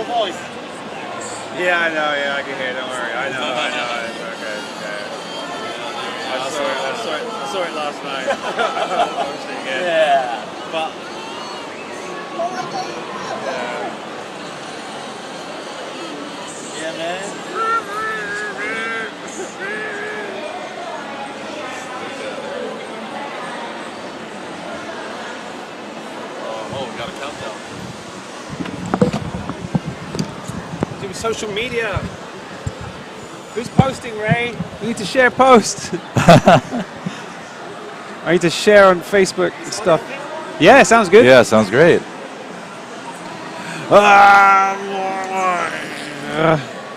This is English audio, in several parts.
your voice. Yeah, I know. Yeah, I can hear. Don't worry. I know. It's okay. I saw it last night. I watched it again. Yeah. But yeah, man. Oh, we got a countdown. do social media. Who's posting, Ray? We need to share posts. I need to share on Facebook and stuff. Yeah, sounds good. Yeah, sounds great.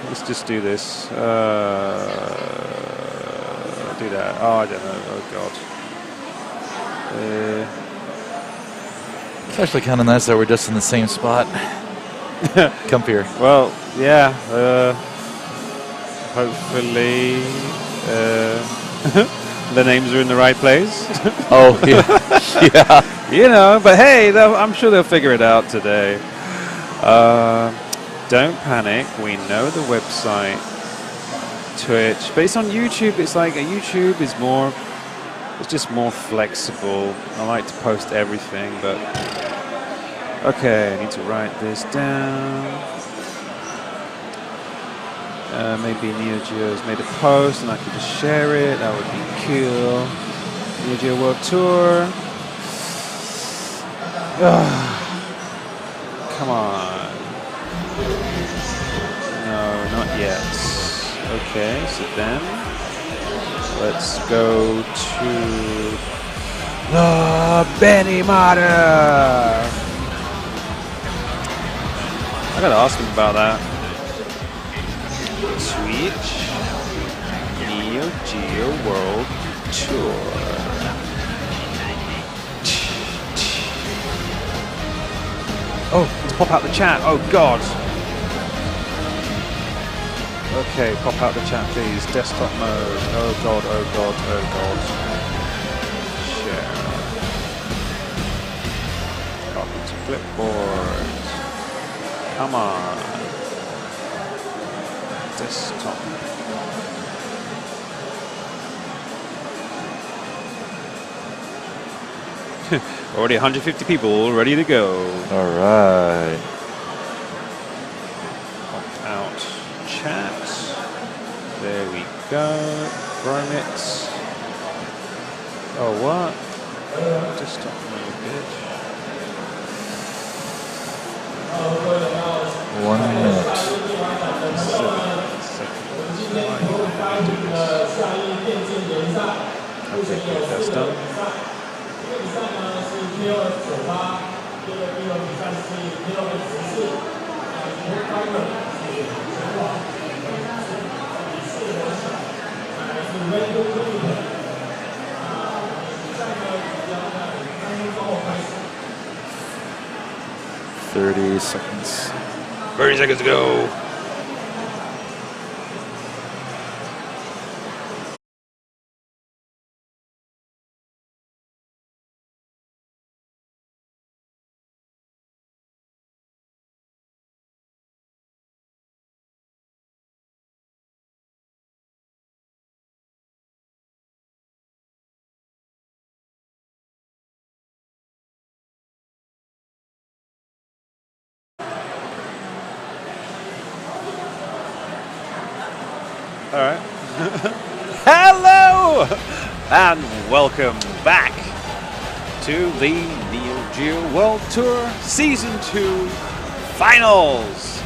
Let's just do this. Do that. Oh, I don't know. Oh, God. It's actually kind of nice that we're just in the same spot. Come here. Well, yeah. Hopefully, the names are in the right place. Oh, yeah. Yeah. You know, but hey, I'm sure they'll figure it out today. Don't panic. We know the website, Twitch. But it's on YouTube. It's like YouTube is more. It's just more flexible. I like to post everything, but okay. I need to write this down. Maybe Neo Geo's made a post, and I could just share it. That would be cool. Neo Geo World Tour. Come on. No, not yet. Okay, so then let's go to the Benny Matter. I gotta ask him about that. Switch Neo Geo World Tour. Oh, let's pop out the chat. Oh, God. Okay, pop out the chat, please. Desktop mode. Oh, God, oh, God, oh, God. Share. Copy to clipboard. Come on. Desktop. Already 150 people ready to go. All right. Pop out chat. There we go. Chromit. Oh, what? Just stop me, bitch. 1 minute. 7 seconds. Okay, good. That's done. $30 seconds. 30 seconds to go. All right. Hello and welcome back to the Neo Geo World Tour Season 2 Finals.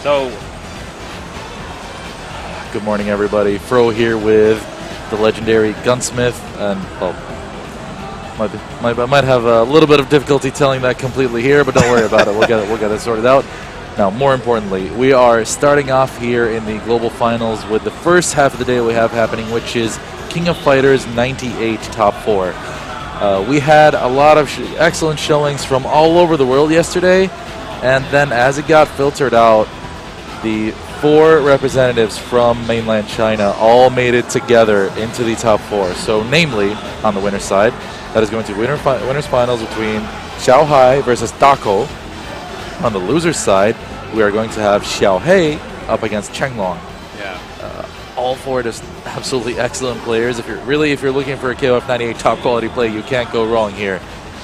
So, good morning, everybody. Fro here with the legendary Gunsmith, and well, might have a little bit of difficulty telling that completely here, but don't worry about it. We'll get it sorted out. Now, more importantly, we are starting off here in the global finals with the first half of the day we have happening, which is King of Fighters 98 Top 4. We had a lot of excellent showings from all over the world yesterday, and then as it got filtered out, the 4 representatives from mainland China all made it together into the Top 4. So, namely, on the winner's side, that is going to winners finals between Xiaohai versus Dako. On the loser's side, we are going to have Xiaohei up against Chenglong. Yeah. All four just absolutely excellent players. If you're looking for a KOF 98 top quality play, you can't go wrong here.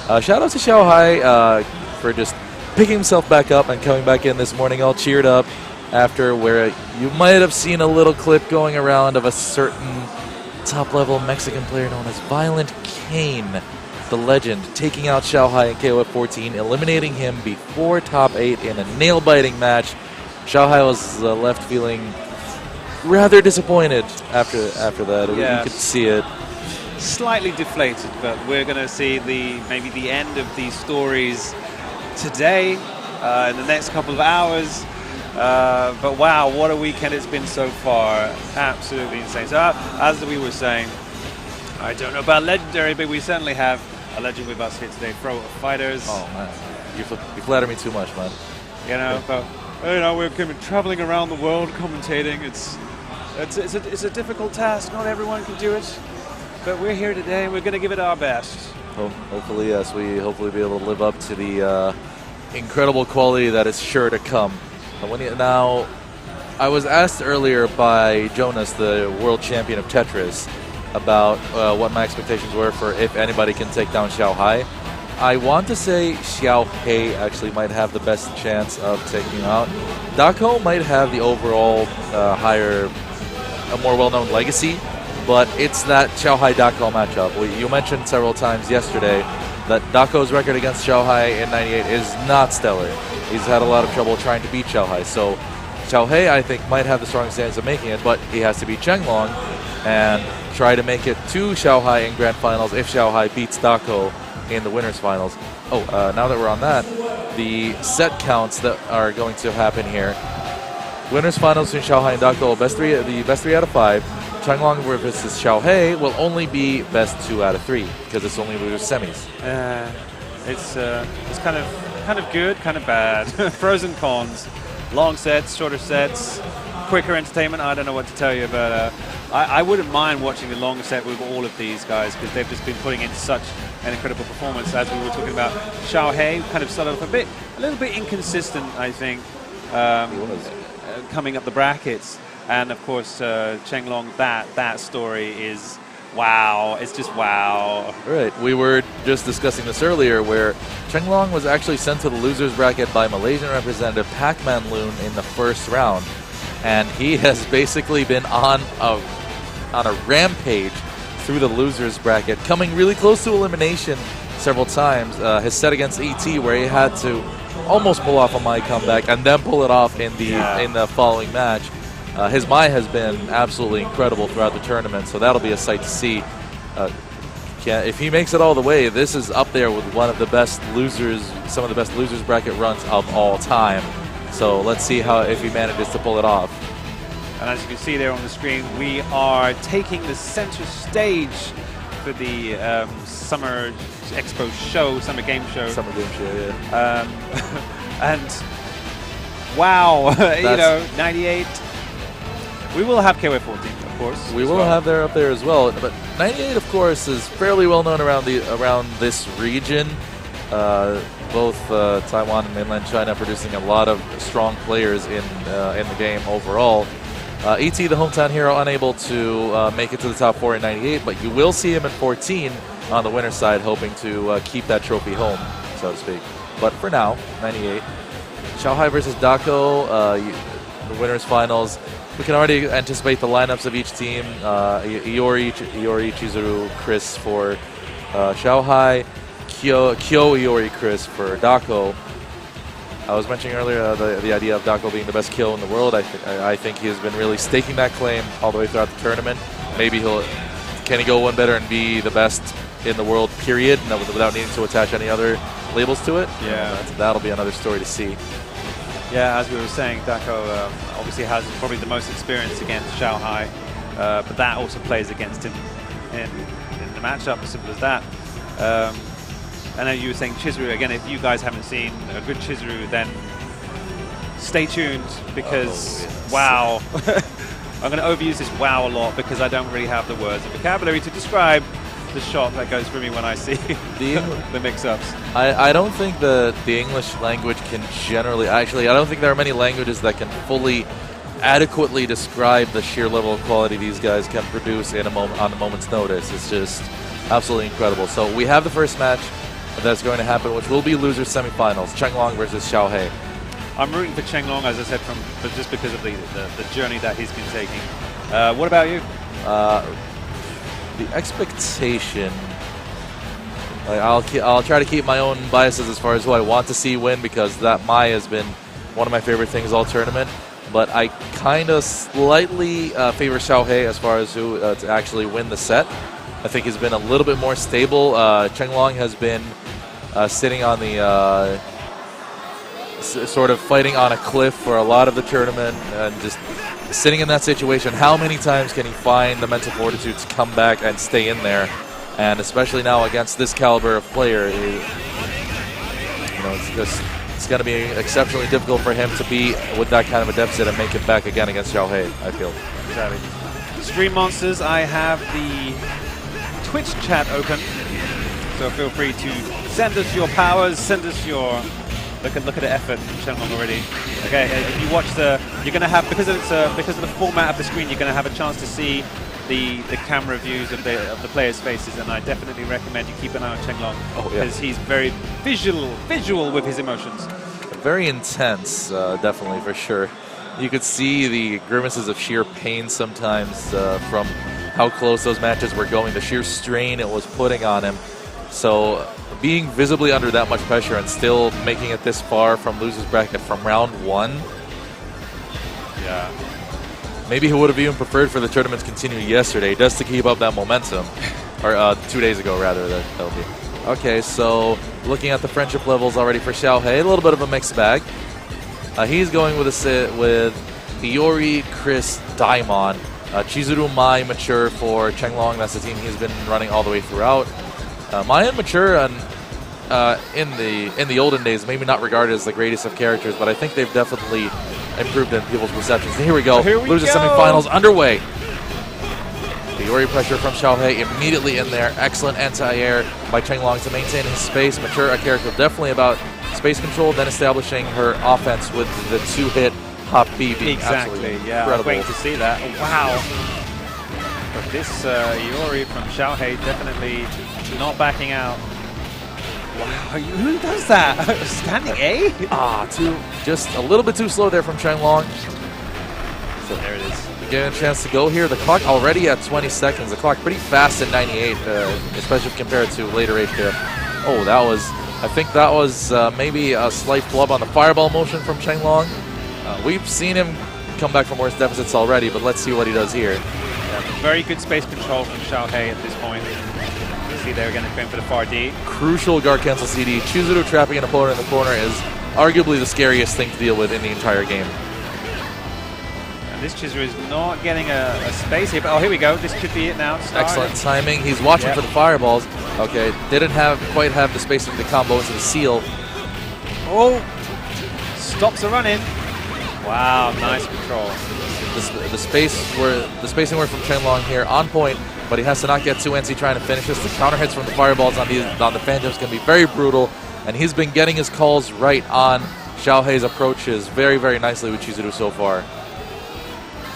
Shout out to Xiaohei for just picking himself back up and coming back in this morning all cheered up after where you might have seen a little clip going around of a certain top-level Mexican player known as Violent Kane, the legend, taking out Xiaohei in KOF 14, eliminating him before top 8 in a nail-biting match. Xiaohei was left feeling rather disappointed after that. Yeah. You could see it. Slightly deflated, but we're going to see maybe the end of these stories today, in the next couple of hours. But wow, what a weekend it's been so far. Absolutely insane. So as we were saying, I don't know about Legendary, but we certainly have a legend with us here today, Pro Fighters. Oh man, you flatter me too much, man. You know, but we're traveling around the world commentating. It's a difficult task. Not everyone can do it. But we're here today, and we're going to give it our best. Hopefully, yes. We hopefully be able to live up to the incredible quality that is sure to come. Now, I was asked earlier by Jonas, the world champion of Tetris, about what my expectations were for if anybody can take down Xiaohei. I want to say Xiaohei actually might have the best chance of taking him out. Dako might have the overall a more well-known legacy, but it's that Xiaohei-Dako matchup. You mentioned several times yesterday that Dako's record against Xiaohei in 98 is not stellar. He's had a lot of trouble trying to beat Xiaohei. So Xiaohei, I think, might have the strongest chance of making it, but he has to beat Chenglong and try to make it to Xiaohei in grand finals if Xiaohei beats Dako in the winners finals. Now that we're on that, the set counts that are going to happen here. Winners finals between Xiaohei and Dako, the best 3 out of 5. Chenglong versus Xiaohei will only be best 2 out of 3 because it's only losers semis. It's kind of good, kind of bad. Pros and cons. Long sets, shorter sets, quicker entertainment. I don't know what to tell you, but I wouldn't mind watching the long set with all of these guys because they've just been putting in such an incredible performance. As we were talking about, Xiaohei kind of started off a little bit inconsistent, I think, coming up the brackets. And of course, Chenglong, that story is wow. It's just wow. Right. We were just discussing this earlier where Chenglong was actually sent to the losers bracket by Malaysian representative Pac-Man Loon in the first round. And he has basically been on a rampage through the losers bracket, coming really close to elimination several times. His set against ET where he had to almost pull off a Mai comeback and then pull it off in the following match. His Mai has been absolutely incredible throughout the tournament, so that'll be a sight to see. If he makes it all the way, this is up there with one of the best losers, some of the best losers bracket runs of all time. So let's see if he manages to pull it off. And as you can see there on the screen, we are taking the center stage for the Summer Expo show, Summer Game Show. Summer Game Show, yeah. And wow, 98. We will have KOF 14, of course. We will have there up there as well. But 98, of course, is fairly well known around this region. Both Taiwan and mainland China producing a lot of strong players in the game overall. ET, the hometown hero, unable to make it to the top 4 in 98, but you will see him in 14 on the winner's side, hoping to keep that trophy home, so to speak. But for now, 98. Xiaohei versus Dako, the winners finals. We can already anticipate the lineups of each team. Iori, Chizuru, Chris for Xiaohei, Kyo, Iori, Chris for Dako. I was mentioning earlier the idea of Dako being the best Kyo in the world. I think he has been really staking that claim all the way throughout the tournament. Maybe can he go one better and be the best in the world, period, without needing to attach any other labels to it? Yeah. That'll be another story to see. Yeah, as we were saying, Dako obviously has probably the most experience against Xiaohei, but that also plays against him in the matchup, as simple as that. I know you were saying Chizuru, again, if you guys haven't seen a good Chizuru, then stay tuned because, wow. I'm going to overuse this wow a lot because I don't really have the words and vocabulary to describe the shock that goes through me when I see the mix-ups. I don't think that the English language can generally, actually, I don't think there are many languages that can fully adequately describe the sheer level of quality these guys can produce in on a moment's notice. It's just absolutely incredible. So we have the first match that's going to happen, which will be losers semifinals, Chenglong versus Xiaohei. I'm rooting for Chenglong, as I said, but just because of the journey that he's been taking. What about you? The expectation, I'll try to keep my own biases as far as who I want to see win, because that Mai has been one of my favorite things all tournament. But I kind of slightly favor Xiaohei as far as who to actually win the set. I think he's been a little bit more stable. Chenglong has been sitting on the sort of fighting on a cliff for a lot of the tournament and just sitting in that situation. How many times can he find the mental fortitude to come back and stay in there? And especially now against this caliber of player, it's going to be exceptionally difficult for him to be with that kind of a deficit and make it back again against Xiaohei, I feel. Exactly. Stream Monsters, I have the Twitch chat open, so feel free to send us your powers, send us your... Look at the effort from Chenglong already. Okay, if you watch you're going to have, because of the format of the screen, you're going to have a chance to see the camera views of the players' faces, and I definitely recommend you keep an eye on Chenglong because he's very visual with his emotions. Very intense, definitely, for sure. You could see the grimaces of sheer pain sometimes from how close those matches were going, the sheer strain it was putting on him. So being visibly under that much pressure and still making it this far from losers bracket from round one, yeah. Maybe he would have even preferred for the tournament to continue yesterday just to keep up that momentum. Or 2 days ago, rather, that'll be. Okay, so looking at the friendship levels already for Xiaohei, a little bit of a mixed bag. He's going with Iori, Chris, Daimon. Chizuru, Mai, Mature for Chenglong. That's the team he's been running all the way throughout. Mai and Mature in the olden days, maybe not regarded as the greatest of characters, but I think they've definitely improved in people's perceptions. Here we go. Losers semifinals underway. The Iori pressure from Xiaohei immediately in there. Excellent anti-air by Chenglong to maintain his space. Mature, a character definitely about space control, then establishing her offense with the 2-hit hop B being exactly, yeah. incredible. I was waiting to see that. Oh, wow. But this Iori from Xiaohei definitely not backing out. Wow, who does that? Standing A? Just a little bit too slow there from Chenglong. So there it is. Getting a chance to go here. The clock already at 20 seconds. The clock pretty fast at 98, especially compared to later HF. Oh, I think that was maybe a slight flub on the fireball motion from Chenglong. We've seen him come back from worse deficits already, but let's see what he does here. Yeah, very good space control from Xiaohei at this point. See, they're going to go for the far D. Crucial guard cancel CD. Chizuru trapping an opponent in the corner is arguably the scariest thing to deal with in the entire game. And this Chizuru is not getting a space here, but here we go. This could be it now. Excellent timing. He's watching for the fireballs. Okay, didn't quite have the spacing to combo into the seal. Oh, stops the run in. Wow, nice control. The spacing work from Chenglong here on point, but he has to not get too antsy trying to finish this. The counter hits from the fireballs on the Phantoms can be very brutal, and he's been getting his calls right on Xiaohei's approaches very, very nicely with Chizuru so far.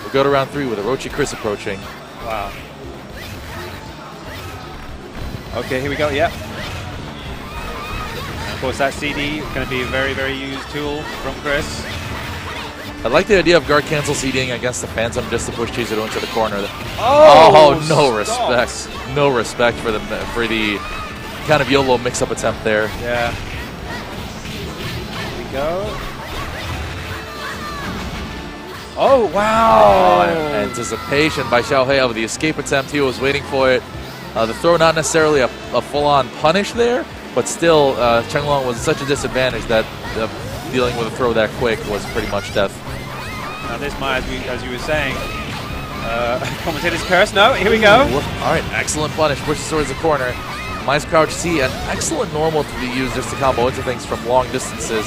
We'll go to round 3 with Orochi Chris approaching. Wow. Okay, here we go, yep. And of course, that CD is going to be a very, very used tool from Chris. I like the idea of guard cancel CDing against the Phantom just to push Chizuru into the corner. Oh, no respect. No respect for the kind of YOLO mix-up attempt there. Yeah. Here we go. Oh, wow. Anticipation by Xiaohei of the escape attempt. He was waiting for it. The throw, not necessarily a full-on punish there, but still, Chenglong was such a disadvantage that dealing with a throw that quick was pretty much death. Now this might, as you were saying, commentator's curse. No, here we go. All right, excellent punish. Pushes towards the corner. Nice crouch C, an excellent normal to be used just to combo into things from long distances.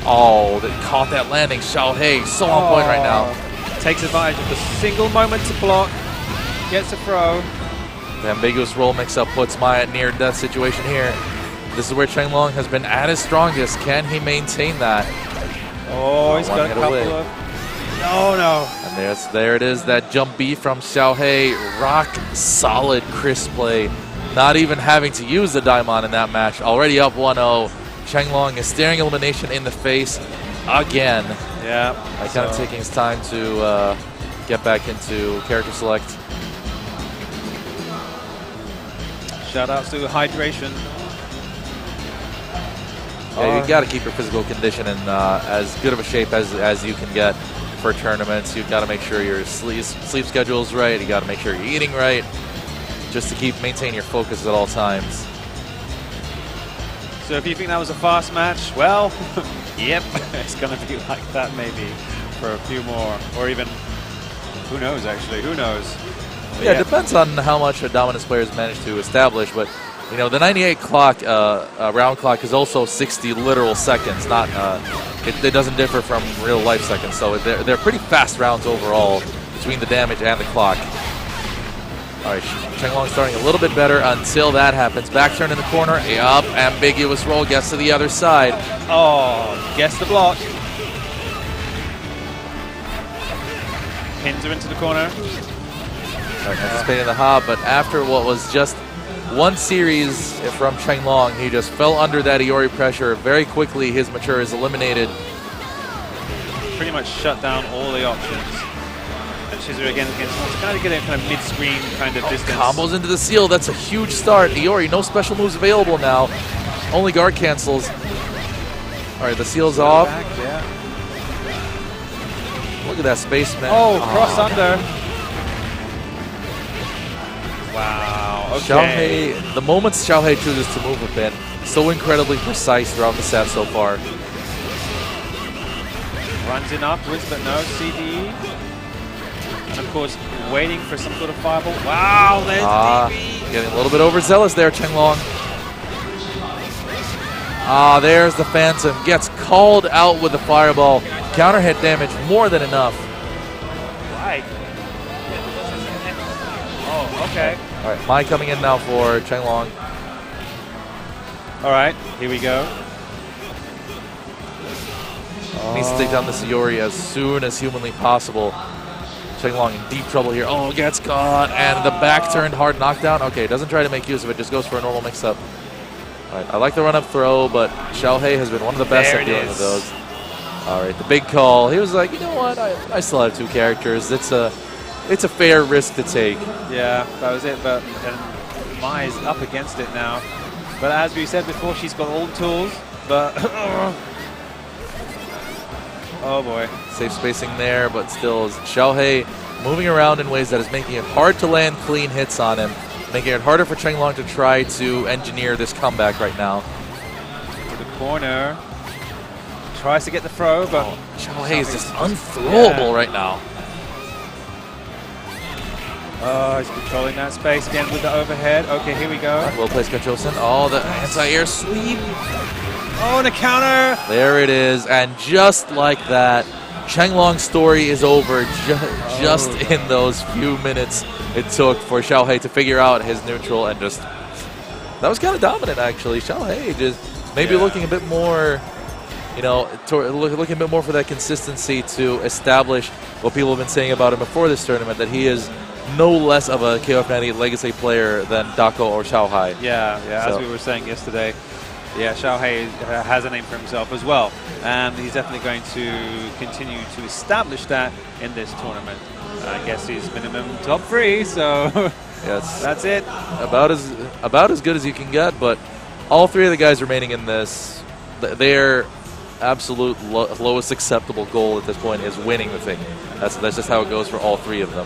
Oh, they caught that landing. Xiaohei, so on point right now. Takes advantage of the single moment to block. Gets a throw. The ambiguous roll mix-up puts Maya at near-death situation here. This is where Chenglong has been at his strongest. Can he maintain that? Oh, he's got a couple of... No. And there it is, that jump B from Xiaohei. Rock solid, crisp play. Not even having to use the Daimon in that match. Already up 1-0. Chenglong is staring elimination in the face again. Yeah. Kind of taking his time to get back into character select. Shout outs to hydration. Yeah, you got to keep your physical condition in as good of a shape as you can get for tournaments. You've got to make sure your sleep schedule is right. You got to make sure you're eating right, just to maintain your focus at all times. So if you think that was a fast match, well, yep, it's going to be like that maybe for a few more, or even, who knows actually, who knows? But yeah, it depends on how much a dominance players manage to establish, but you know, the 98 clock, round clock is also 60 literal seconds. Not, it doesn't differ from real life seconds. So they're pretty fast rounds overall between the damage and the clock. All right, Chenglong starting a little bit better until that happens. Back turn in the corner, up, ambiguous roll, gets to the other side. Oh, gets the block. Pins her into the corner. Anticipating the hob, but after what was just one series from Chenglong, he just fell under that Iori pressure. Very quickly, his mature is eliminated. Pretty much shut down all the options. And Shizu again wants to kind of get a kind of mid-screen kind of distance. Combos into the seal. That's a huge start. Iori, no special moves available now. Only guard cancels. All right, the seal's off. Back, yeah. Look at that spaceman. Oh, cross under. Wow, okay. Xiaohei, the moments Xiaohei chooses to move have been so incredibly precise throughout the set so far. Runs in upwards, but no CD. And of course, waiting for some sort of fireball. Wow, there's DB. Getting a little bit overzealous there, Chenglong. There's the Phantom. Gets called out with the fireball. Counter hit damage, more than enough. Right. Oh, okay. All right, Mai coming in now for Chenglong. All right, here we go. Needs to take down this Iori as soon as humanly possible. Chenglong in deep trouble here. Oh, gets caught, and the back turned hard knockdown. Okay, doesn't try to make use of it, just goes for a normal mix-up. All right, I like the run-up throw, but Xiaohei has been one of the best at dealing with those. All right, the big call. He was like, you know what? I still have two characters. It's a fair risk to take. Yeah, that was it. But Mai is up against it now. But as we said before, she's got all the tools. But oh boy, safe spacing there, but still is Xiaohei moving around in ways that is making it hard to land clean hits on him, making it harder for Chenglong to try to engineer this comeback right now. To the corner. Tries to get the throw, but Xiaohei is just unthrowable right now. He's controlling that space again with the overhead. Okay, here we go. Well placed, Kachosen. Oh, the anti-air sweep. Oh, and a counter. There it is, and just like that, Chenglong's story is over just in those few minutes it took for Xiaohei to figure out his neutral, and just that was kind of dominant actually. Xiaohei just maybe looking a bit more, you know, looking a bit more for that consistency to establish what people have been saying about him before this tournament, that he is no less of a KOF 98 legacy player than Dako or Xiaohei. Yeah, so, as we were saying yesterday, yeah, Xiaohei has a name for himself as well, and he's definitely going to continue to establish that in this tournament. I guess he's minimum top 3, so yes, that's it. About as good as you can get, but all three of the guys remaining in this, their absolute lowest acceptable goal at this point is winning the thing. That's just how it goes for all three of them.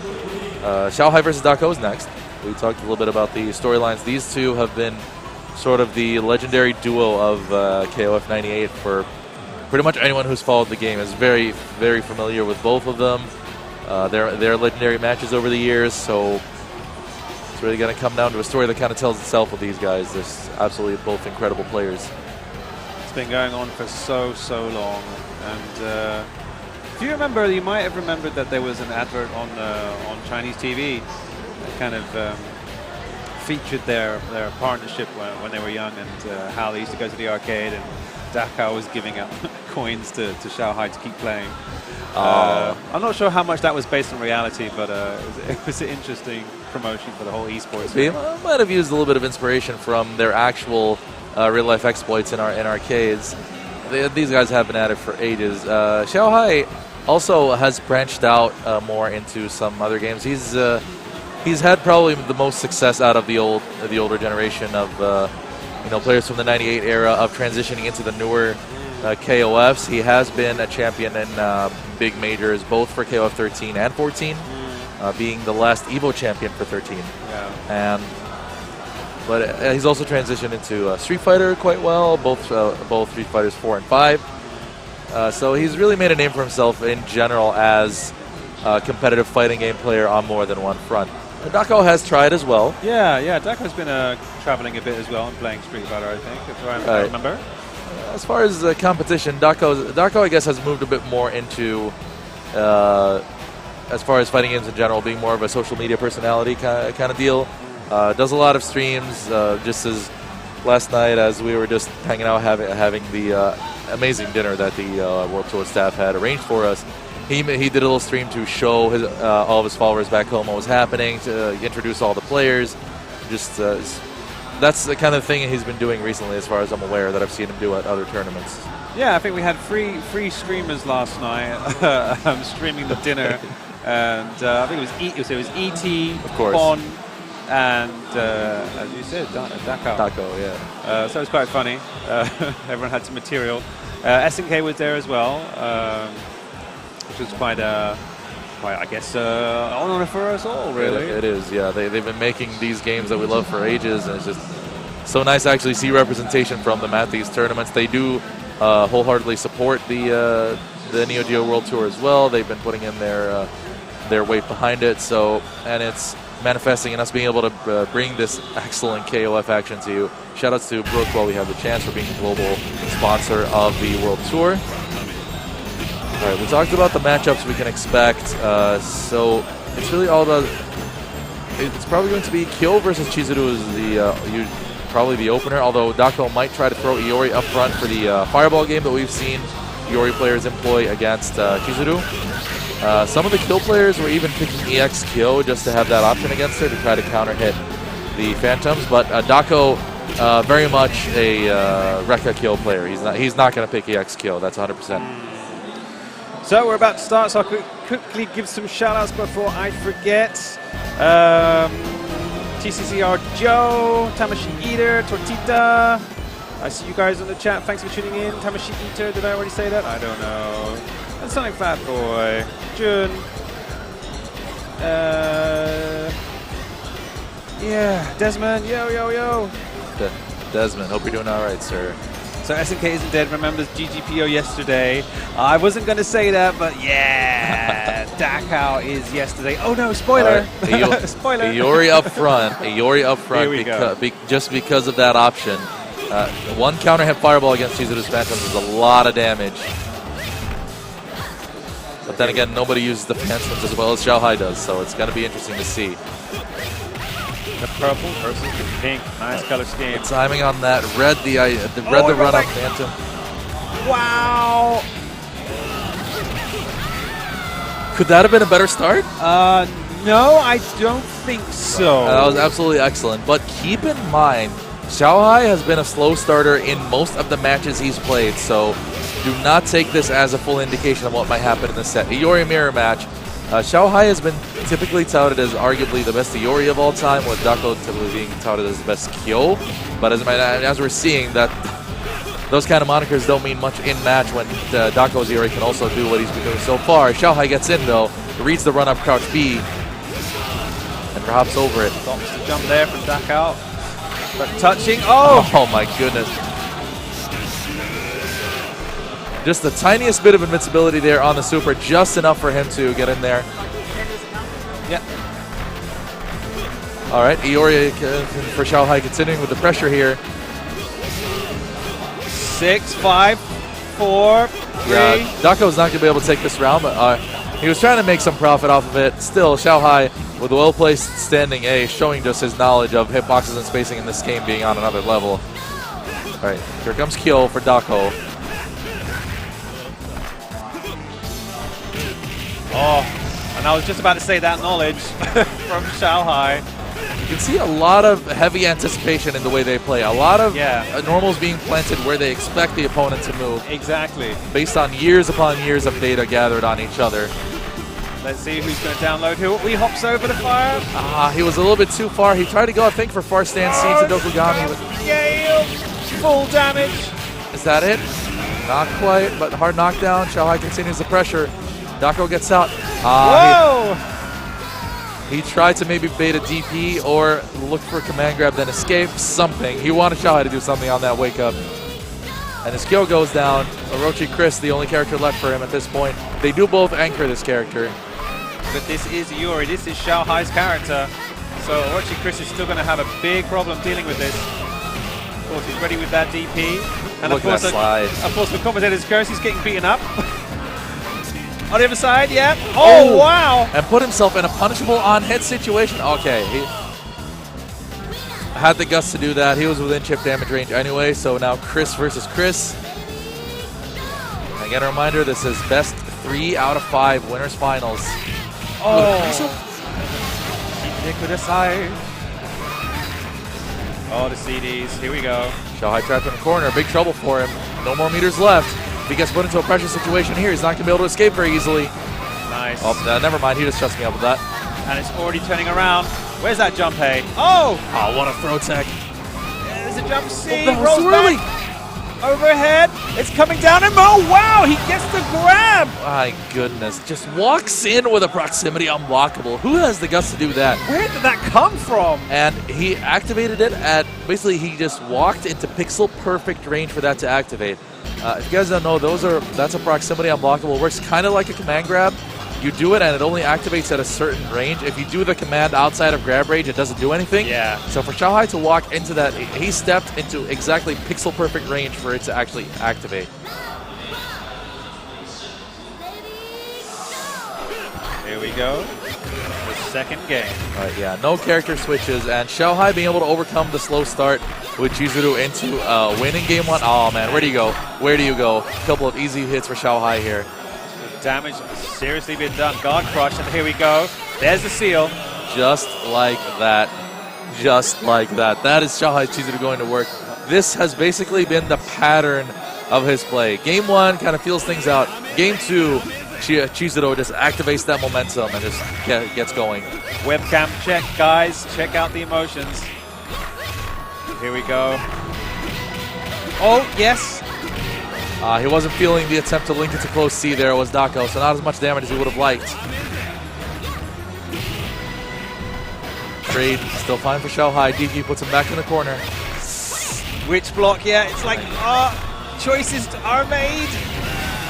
Xiaohei versus Dako is next. We talked a little bit about the storylines. These two have been sort of the legendary duo of KOF 98 for pretty much anyone who's followed the game is very, very familiar with both of them. Their legendary matches over the years, so it's really going to come down to a story that kind of tells itself with these guys. They're absolutely both incredible players. It's been going on for so long, and if you remember, you might have remembered that there was an advert on Chinese TV that kind of featured their partnership when they were young, and how they used to go to the arcade, and Dakao was giving up coins to Xiaohai to keep playing. I'm not sure how much that was based on reality, but it was an interesting promotion for the whole esports. They might have used a little bit of inspiration from their actual real-life exploits in arcades. These guys have been at it for ages. Xiaohai also has branched out more into some other games. He's had probably the most success out of the older generation of players from the '98 era of transitioning into the newer KOFs. He has been a champion in big majors, both for KOF 13 and 14, being the last Evo champion for 13. Yeah. But he's also transitioned into Street Fighter quite well, both Street Fighters 4 and 5. So he's really made a name for himself in general as a competitive fighting game player on more than one front. Dakao has tried as well. Yeah. Dakao's been traveling a bit as well and playing Street Fighter, I think, if I remember. As far as competition, Dakao, I guess, has moved a bit more into, as far as fighting games in general, being more of a social media personality kind of deal. Does a lot of streams, just as last night as we were just hanging out having the amazing dinner that the World Tour staff had arranged for us. He did a little stream to show all of his followers back home what was happening, to introduce all the players. Just that's the kind of thing he's been doing recently, as far as I'm aware, that I've seen him do at other tournaments. Yeah, I think we had free streamers last night streaming the dinner, and I think it was ET, of course, Pon, and as you said, Dakao. Dakao, yeah. So it was quite funny. Everyone had some material. SNK was there as well, which was quite I guess, honor for us all, really. It is, yeah. They've been making these games that we love for ages, and it's just so nice to actually see representation from them at these tournaments. They do wholeheartedly support the Neo Geo World Tour as well. They've been putting in their weight behind it, and it's manifesting in us being able to bring this excellent KOF action to you. Shoutouts to Brook while we have the chance for being the global sponsor of the World Tour. All right, we talked about the matchups we can expect, so it's really all about. It's probably going to be Kyo versus Chizuru is probably the opener, although Dakao might try to throw Iori up front for the Fireball game that we've seen Iori players employ against Chizuru. Some of the Kyo players were even picking EX Kyo just to have that option against her to try to counter hit the Phantoms, but Dakao very much a Rekka Kyo player. He's not going to pick EX Kyo, that's 100%. So we're about to start, so I'll quickly give some shout-outs before I forget. TCCR Joe, Tamashi Eater, Tortita. I see you guys on the chat. Thanks for tuning in. Tamashi Eater, did I already say that? I don't know. And Sonic Fat Boy, Jun. Yeah, Desmond, yo. Desmond, hope you're doing all right, sir. So SNK isn't dead, remembers GGPO yesterday. I wasn't going to say that, but yeah, Dakao is yesterday. Oh no, spoiler! Spoiler! Iori up front, just because of that option. One counter hit Fireball against Chizuru's Phantoms is a lot of damage. But then again, nobody uses the Phantoms as well as Xiaohai does, so it's going to be interesting to see. The purple versus the pink. Nice color scheme. The timing on that red, the run-up Phantom. Wow! Could that have been a better start? No, I don't think so. That was absolutely excellent. But keep in mind, Xiaohai has been a slow starter in most of the matches he's played, so do not take this as a full indication of what might happen in the set. Iori mirror match. Xiaohai has been typically touted as arguably the best Iori of all time, with Dakao typically being touted as the best Kyo. But as we're seeing, that those kind of monikers don't mean much in match when Dakao's Iori can also do what he's been doing so far. Xiaohai gets in though, reads the run-up crouch B, and hops over it. Stops the jump there from Dakao. But touching, oh my goodness. Just the tiniest bit of invincibility there on the super, just enough for him to get in there. Yeah. All right, Iori for Xiaohai continuing with the pressure here. 6, 5, 4, 3. Yeah, Dakao's not going to be able to take this round, but He was trying to make some profit off of it. Still, Xiaohai with a well-placed standing A, showing just his knowledge of hitboxes and spacing in this game being on another level. All right, here comes Kyo for Dako. Oh, and I was just about to say that knowledge from Xiaohai. You can see a lot of heavy anticipation in the way they play. A lot of normals being planted where they expect the opponent to move. Exactly. Based on years upon years of data gathered on each other. Let's see who's going to download who. He hops over the fire. He was a little bit too far. He tried to go, I think, for far stance C to Dokugami. Gale. Full damage. Is that it? Not quite, but hard knockdown. Xiaohai continues the pressure. Dako gets out. Whoa! He tried to maybe bait a DP or look for a command grab, then escape, something. He wanted Xiaohai to do something on that wake up. And his Kyo goes down. Orochi Chris, the only character left for him at this point. They do both anchor this character. But this is Yuri. This is Xiaohai's character. So Orochi Chris is still going to have a big problem dealing with this. Of course, he's ready with that DP. And Look at that slide. Of course, the commentator's curse, he's getting beaten up. On the other side, yeah. Oh, wow. And put himself in a punishable on-hit situation. Okay, he had the guts to do that. He was within chip damage range anyway, so now Chris versus Chris. Again, a reminder, this is best 3 out of 5 winners finals. Oh. Oh, the CDs. Here we go. Xiaohai trapped in the corner. Big trouble for him. No more meters left. If he gets put into a pressure situation here, he's not going to be able to escape very easily. Nice. Oh, never mind. He just trusts me up with that. And it's already turning around. Where's that jump A? Oh! Oh, what a throw tech. Yeah, there's a jump C. Oh, Rolls back. Overhead. It's coming down. And oh, wow! He gets the grab. My goodness. Just walks in with a proximity unblockable. Who has the guts to do that? Where did that come from? And he activated it at, basically he just walked into pixel perfect range for that to activate. If you guys don't know, that's a proximity unblockable. Works kind of like a command grab. You do it and it only activates at a certain range. If you do the command outside of grab range, it doesn't do anything. Yeah. So for Xiaohai to walk into that, he stepped into exactly pixel perfect range for it to actually activate. Here we go. The second game. All right, yeah, no character switches, and Xiaohai being able to overcome the slow start with Chizuru into winning game 1. Oh man, where do you go? Where do you go? A couple of easy hits for Xiaohai here. The damage seriously been done. Guard crush, and here we go. There's the seal. Just like that. Just like that. That is Xiaohai Chizuru going to work. This has basically been the pattern of his play. Game 1 kind of feels things out. Game 2, Chizuru just activates that momentum and just gets going. Webcam check, guys. Check out the emotions. Here we go. Oh, yes. He wasn't feeling the attempt to link it to close C there. It was Dako, so not as much damage as he would have liked. Trade still fine for Xiaohai. DP puts him back in the corner. Which block? Yeah, it's like, choices are made.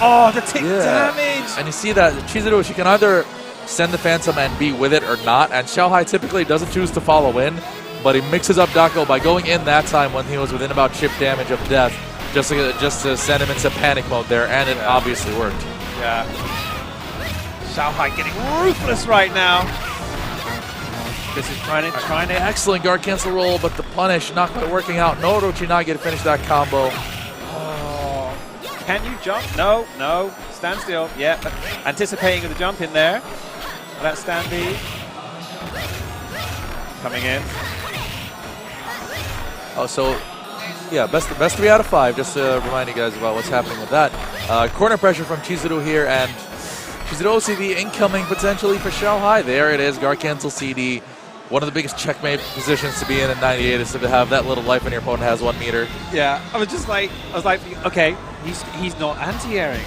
Oh, the tick damage. And you see that Chizuru, she can either send the Phantom and be with it or not, and Xiaohai typically doesn't choose to follow in, but he mixes up Dako by going in that time when he was within about chip damage of death, just to send him into panic mode there, and it obviously worked. Yeah. Xiaohai getting ruthless right now. This is trying to. Excellent guard cancel roll, but the punish not quite working out. No Orochi get to finish that combo. Oh. Can you jump? No, no. Stand still. Yeah. Anticipating the jump in there. That stand B. Coming in. Oh, so yeah, best 3 out of 5. Just to remind you guys about what's happening with that. Corner pressure from Chizuru here, and Chizuru OCV incoming potentially for Xiaohai. There it is, guard cancel CD. One of the biggest checkmate positions to be in 98 is to have that little life when your opponent has 1 meter. Yeah, I was like, okay, he's not anti-airing.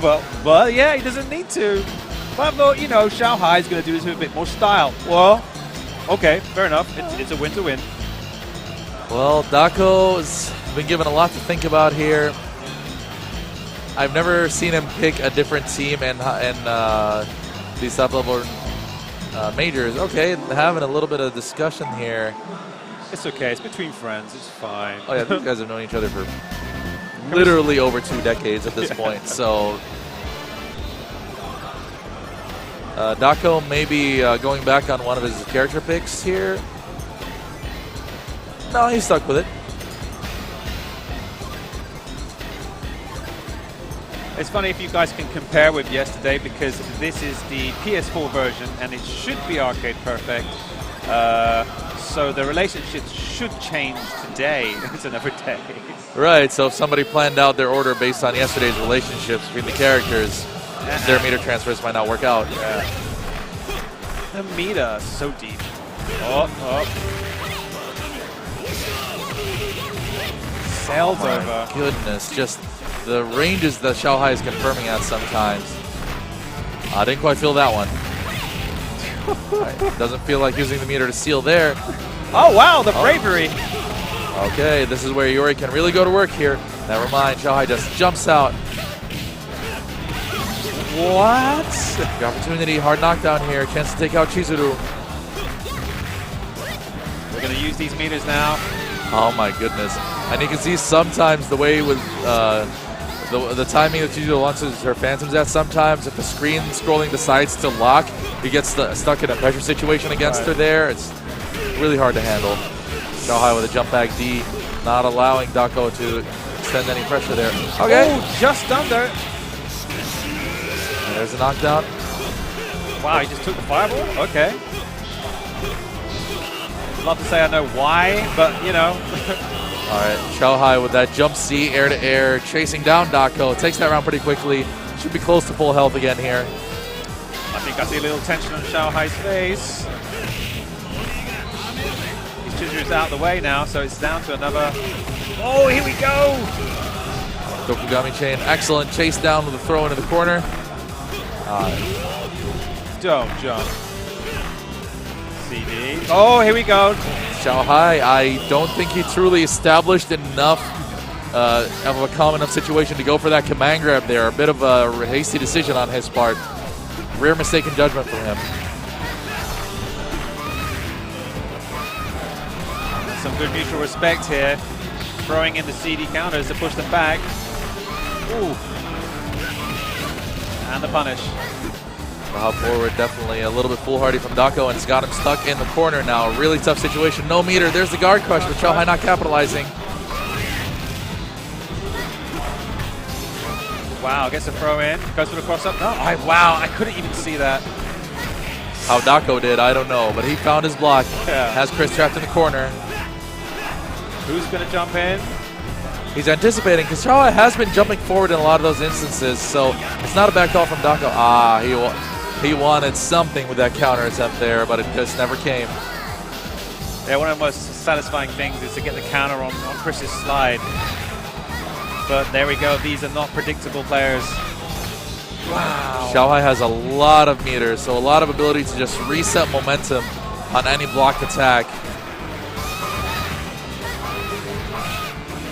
but yeah, he doesn't need to. But I thought, you know, Xiaohai's going to do this with a bit more style. Well, okay, fair enough. It's a win to win. Well, Dako's been given a lot to think about here. I've never seen him pick a different team in these top-level majors. Okay, having a little bit of discussion here. It's okay. It's between friends. It's fine. Oh, yeah, these guys have known each other for literally over 2 decades at this point, so... Dako maybe going back on one of his character picks here. No, he's stuck with it. It's funny if you guys can compare with yesterday, because this is the PS4 version and it should be arcade perfect. So the relationships should change today. It's another day. Right, so if somebody planned out their order based on yesterday's relationships between the characters, their meter transfers might not work out. Yeah. The meter so deep. Oh. Sails over. Goodness, just the ranges that Xiaohai is confirming at sometimes. I didn't quite feel that one. Right, doesn't feel like using the meter to seal there. Oh wow, the bravery. Okay, this is where Yuri can really go to work here. Never mind, Xiaohai just jumps out. What? The opportunity, hard knockdown here, chance to take out Chizuru. We're going to use these meters now. Oh my goodness. And you can see sometimes the way with the timing that Chizuru launches her phantoms at, sometimes if the screen scrolling decides to lock, he gets stuck in a pressure situation against her there. It's really hard to handle. Xiaohai with a jump back D, not allowing Dako to extend any pressure there. Okay. Oh, just under. There's a knockdown. Wow, he just took the fireball? Okay. Love to say I know why, but you know. All right, Xiaohai with that jump C, air to air, chasing down Dako. Takes that round pretty quickly. Should be close to full health again here. I think I see a little tension on Xiaohai's face. His Chizuru's out of the way now, so it's down to another. Oh, here we go! Dokugami chain, excellent chase down with a throw into the corner. Don't jump. CD. Oh, here we go. Xiaohai, I don't think he truly established enough of a calm enough situation to go for that command grab there. A bit of a hasty decision on his part. Rare mistaken judgment from him. Some good mutual respect here. Throwing in the CD counters to push them back. Ooh. And the punish. The hop forward, definitely a little bit foolhardy from Dako, and it's got him stuck in the corner now. A really tough situation. No meter. There's the guard crush, but Xiaohai not capitalizing. Wow, gets a throw in. Goes for the cross up. No, wow, I couldn't even see that. How Dako did, I don't know, but he found his block. Yeah. Has Chris trapped in the corner. Who's going to jump in? He's anticipating, because Xiaohai has been jumping forward in a lot of those instances, so it's not a back call from Dako. He wanted something with that counter attempt there, but it just never came. Yeah, one of the most satisfying things is to get the counter on Chris's slide. But there we go, these are not predictable players. Wow. Xiaohai has a lot of meters, so a lot of ability to just reset momentum on any blocked attack.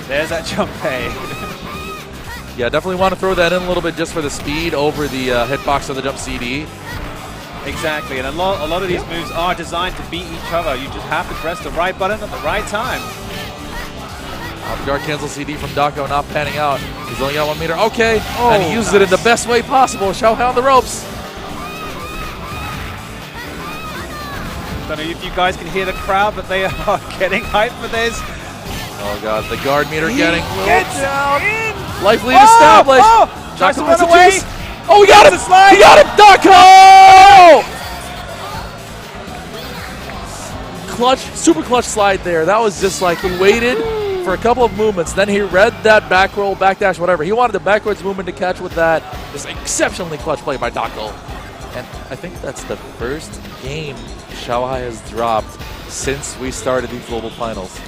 There's that jump pay. Yeah, definitely want to throw that in a little bit just for the speed over the hitbox of the jump CD. Exactly, and a lot of these moves are designed to beat each other. You just have to press the right button at the right time. Guard cancel CD from Dako not panning out. He's only got 1 meter. Okay, oh, and he uses it in the best way possible. Xiaohai on the ropes. Don't know if you guys can hear the crowd, but they are getting hyped for this. Oh god, the guard meter getting gets down. In. Life lead established. Tries to Dako run away. Oh, we got him! We got him! Dako! Clutch, super clutch slide there. That was just like he waited for a couple of movements. Then he read that back roll, back dash, whatever. He wanted the backwards movement to catch with that. Just exceptionally clutch play by Dako. And I think that's the first game Xiaohai has dropped since we started these global finals.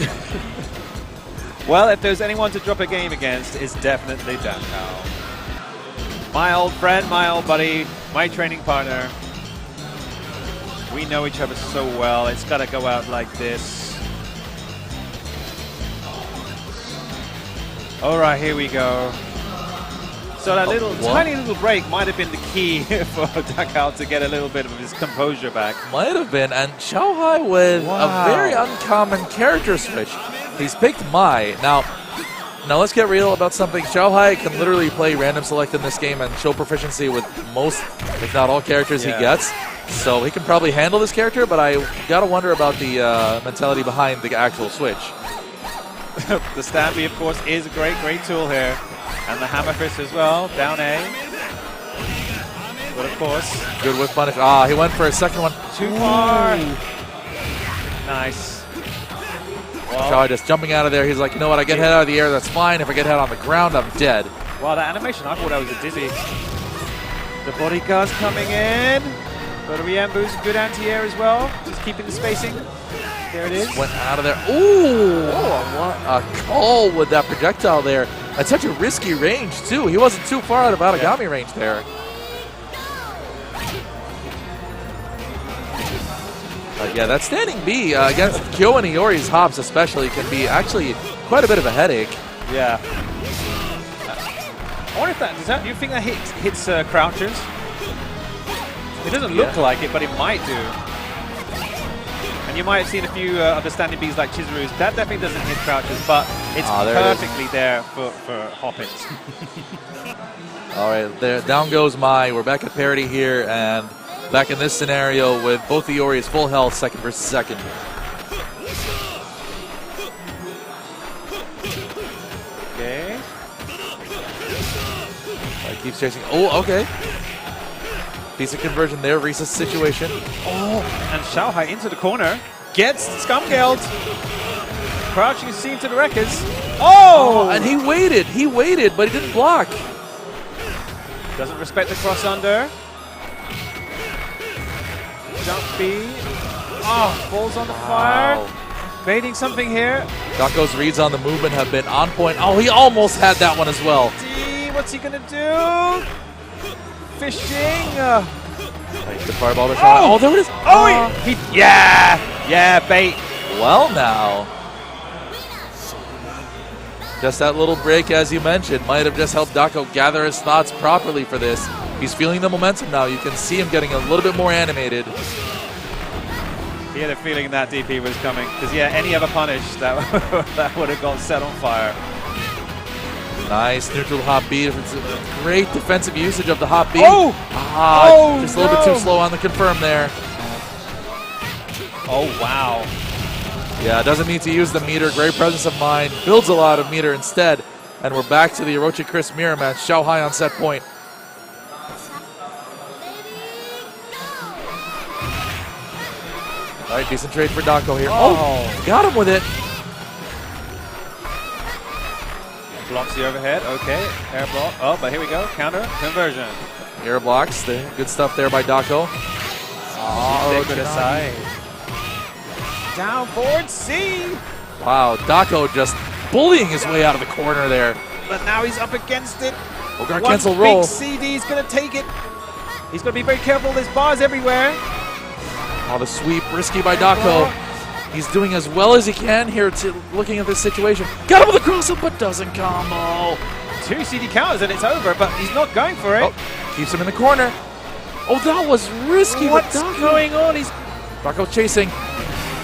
Well, if there's anyone to drop a game against, it's definitely Dako. My old friend, my old buddy, my training partner. We know each other so well. It's got to go out like this. All right, here we go. So that tiny little break might have been the key for Dako to get a little bit of his composure back. Might have been, and Xiaohai with a very uncommon character switch. He's picked Mai. Now, Now let's get real about something. Xiaohai can literally play random select in this game and show proficiency with most, if not all, characters he gets. So he can probably handle this character, but I gotta wonder about the mentality behind the actual switch. The stand B, of course, is a great tool here. And the hammer fist as well, down A. But of course, good whiff punish. Ah, he went for a second one. Too far. Nice. Xiaohai just jumping out of there. He's like, you know what, I get hit out of the air, that's fine. If I get hit on the ground, I'm dead. Wow, that animation, I thought that was a dizzy. The bodyguard's coming in. But Ryambu's a good anti-air as well. Just keeping the spacing. There it is. Went out of there. Ooh, what a call with that projectile there. At such a risky range, too. He wasn't too far out of Outagami range there. Yeah, that standing B against Kyo and Iori's hops especially can be actually quite a bit of a headache. Yeah. I wonder if that, do you think that hits crouchers? It doesn't look like it, but it might do. And you might have seen a few other standing Bs like Chizuru's. That definitely doesn't hit crouchers, but it's perfectly there for hop-ins. All right, there, down goes Mai. We're back at parity here, and back in this scenario with both the Iori's full health, second versus second. Okay. Keeps chasing. Oh, okay. Decent conversion there, Risa's situation. Oh, and Xiaohai into the corner. Gets Scumgeld. Crouching scene to the wreckers. Oh! And he waited, but he didn't block. Doesn't respect the cross under. Jump B. Oh, falls on the fire. Baiting something here. Dako's reads on the movement have been on point. Oh, he almost had that one as well. D, what's he gonna do? Fishing. The fireball shot. Oh, there it is. Oh, yeah, bait. Well, now. Just that little break, as you mentioned, might have just helped Dako gather his thoughts properly for this. He's feeling the momentum now. You can see him getting a little bit more animated. He had a feeling that DP was coming. Because, any other punish, that would have gone set on fire. Nice neutral hop beat. It's a great defensive usage of the hop beat. Just a little bit too slow on the confirm there. Oh, wow. Yeah, doesn't need to use the meter. Great presence of mind. Builds a lot of meter instead. And we're back to the Orochi Chris mirror match. Xiaohai on set point. All right, decent trade for Dako here. Oh, got him with it. Blocks the overhead. Okay, air block. Oh, but here we go. Counter conversion. Air blocks. Good stuff there by Dako. Oh, good aside. Down forward C. Wow, Dako just bullying his way out of the corner there. But now he's up against it. One cancel roll. Big CD's going to take it. He's going to be very careful. There's bars everywhere. Oh, the sweep, risky by Dako. He's doing as well as he can here looking at this situation. Got him with a cross-up, but doesn't combo. 2 CD counters and it's over, but he's not going for it. Oh, keeps him in the corner. Oh, that was risky. What's going on? Dako's chasing.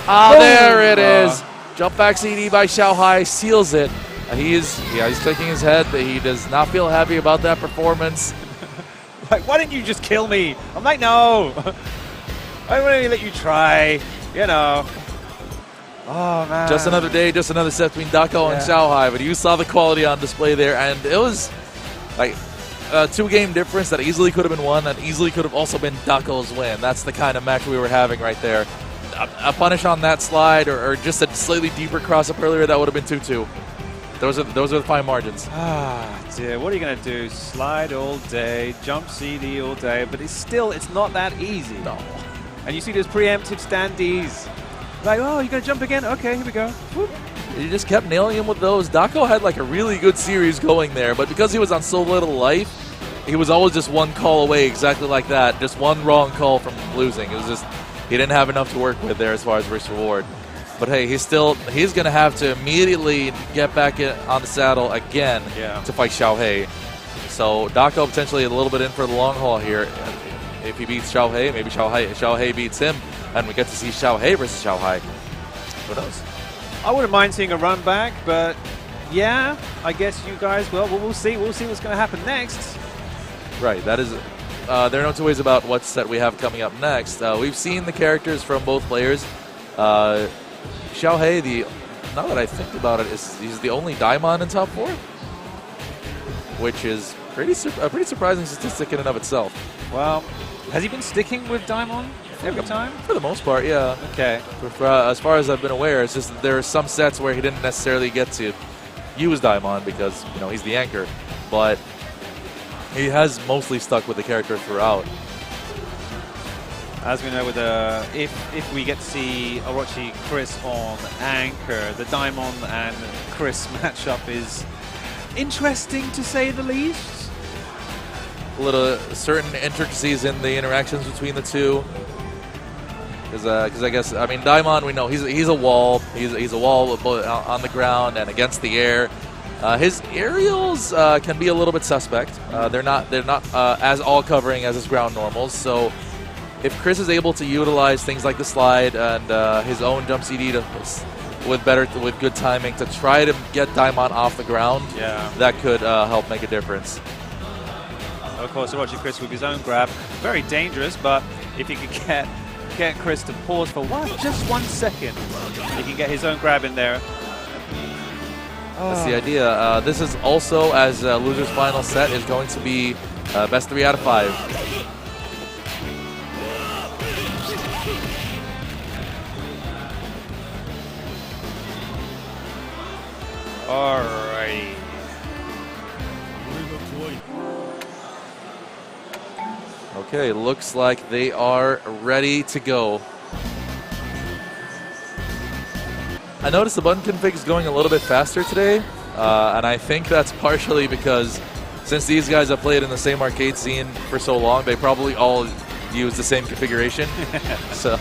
There it is. Jump back CD by Xiaohai, seals it. He's shaking his head. He does not feel happy about that performance. Like, why didn't you just kill me? I'm like, no. I don't want to let you try, you know. Oh, man. Just another day, just another set between Dako and Xiaohai, but you saw the quality on display there, and it was like a 2-game difference that easily could have been won, and easily could have also been Dako's win. That's the kind of match we were having right there. A punish on that slide, or just a slightly deeper cross-up earlier, that would have been 2-2. Those are the fine margins. Ah, dear. What are you going to do? Slide all day, jump CD all day, but it's not that easy. No. And you see those preemptive standees. Like, oh, you're going to jump again? Okay, here we go. Whoop. He just kept nailing him with those. Dako had like a really good series going there, but because he was on so little life, he was always just one call away, exactly like that. Just one wrong call from losing. It was just, he didn't have enough to work with there as far as risk reward. But hey, he's going to have to immediately get back on the saddle again to fight Xiaohei. So Dako potentially a little bit in for the long haul here. If he beats Xiaohei, maybe Xiaohei beats him, and we get to see Xiaohei versus Xiaohai. Who knows? I wouldn't mind seeing a run back, but yeah, I guess you guys, well, we'll see. We'll see what's going to happen next. Right, that is, there are no two ways about what set we have coming up next. We've seen the characters from both players. Xiaohei, now that I think about it, he's the only Daimon in top 4, which is a pretty surprising statistic in and of itself. Well, has he been sticking with Daimon every time? For the most part, yeah. Okay. As far as I've been aware, it's just that there are some sets where he didn't necessarily get to use Daimon because, you know, he's the anchor, but he has mostly stuck with the character throughout. As we know, with if we get to see Orochi Chris on anchor, the Daimon and Chris matchup is interesting to say the least. Certain intricacies in the interactions between the two. Because I guess, I mean, Daimon, we know he's a wall. He's a wall on the ground and against the air. His aerials can be a little bit suspect. They're not as all covering as his ground normals. So if Chris is able to utilize things like the slide and his own jump CD with good timing to try to get Daimon off the ground, that could help make a difference. Of course, Orochi Chris with his own grab, very dangerous. But if he could get Chris to pause for just 1 second, he can get his own grab in there. That's the idea. This is also, as loser's final set, is going to be best 3 out of 5. Alrighty. Okay, looks like they are ready to go. I noticed the button config is going a little bit faster today, and I think that's partially because since these guys have played in the same arcade scene for so long, they probably all use the same configuration. So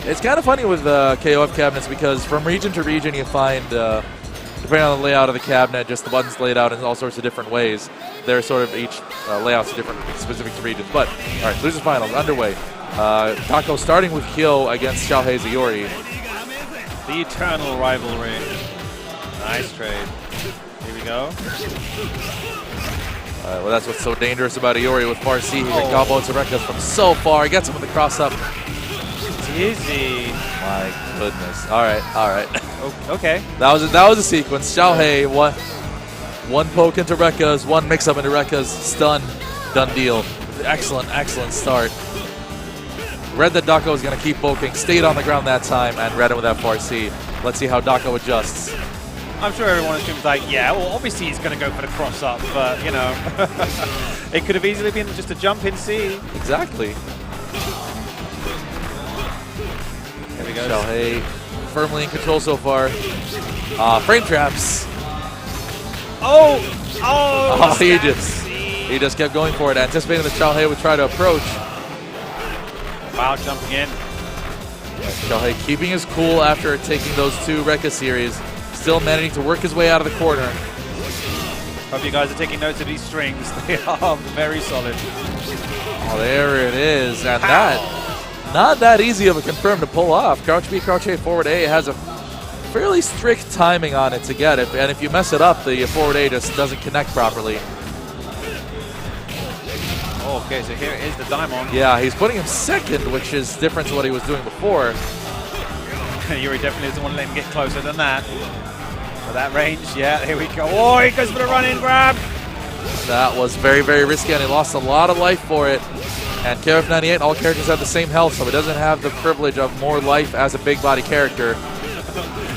it's kind of funny with KOF cabinets because from region to region you find, depending on the layout of the cabinet, just the buttons laid out in all sorts of different ways. They're sort of each layouts are different, specific to regions. But, all right, losers finals underway. Taco starting with Kyo against Xiaohei Zayori. The eternal rivalry. Nice trade. Here we go. Well, that's what's so dangerous about Iori with Farsi. He can combo Tarekas from so far. He gets him with the cross-up. Dizzy. My goodness. All right, all right. Okay. That was a sequence. Xiaohei, one poke into Rekka's, one mix-up into Rekka's, stun, done deal. Excellent, excellent start. Read that Dako was going to keep poking, stayed on the ground that time, and read him with that Farsi. Let's see how Dako adjusts. I'm sure everyone assumes, like, yeah, well, obviously he's going to go for the cross-up, but, you know, it could have easily been just a jump in C. Exactly. Here we go. Xiaohei firmly in control so far. Frame traps. Oh, he just kept going for it, anticipating that Xiaohei would try to approach. Wow, jumping in. Xiaohei keeping his cool after taking those 2 Rekka series. Still managing to work his way out of the corner. Hope you guys are taking notes of these strings. They are very solid. Oh, there it is. And that, not that easy of a confirm to pull off. Crouch B, Crouch A, forward A has a fairly strict timing on it to get it. And if you mess it up, the forward A just doesn't connect properly. Oh, okay, so here is the Daimon. Yeah, he's putting him second, which is different to what he was doing before. Yuri definitely doesn't want to let him get closer than that. For that range, yeah, here we go. Oh, he goes for the run-in grab. That was very, very risky, and he lost a lot of life for it. And KOF 98, all characters have the same health, so he doesn't have the privilege of more life as a big body character.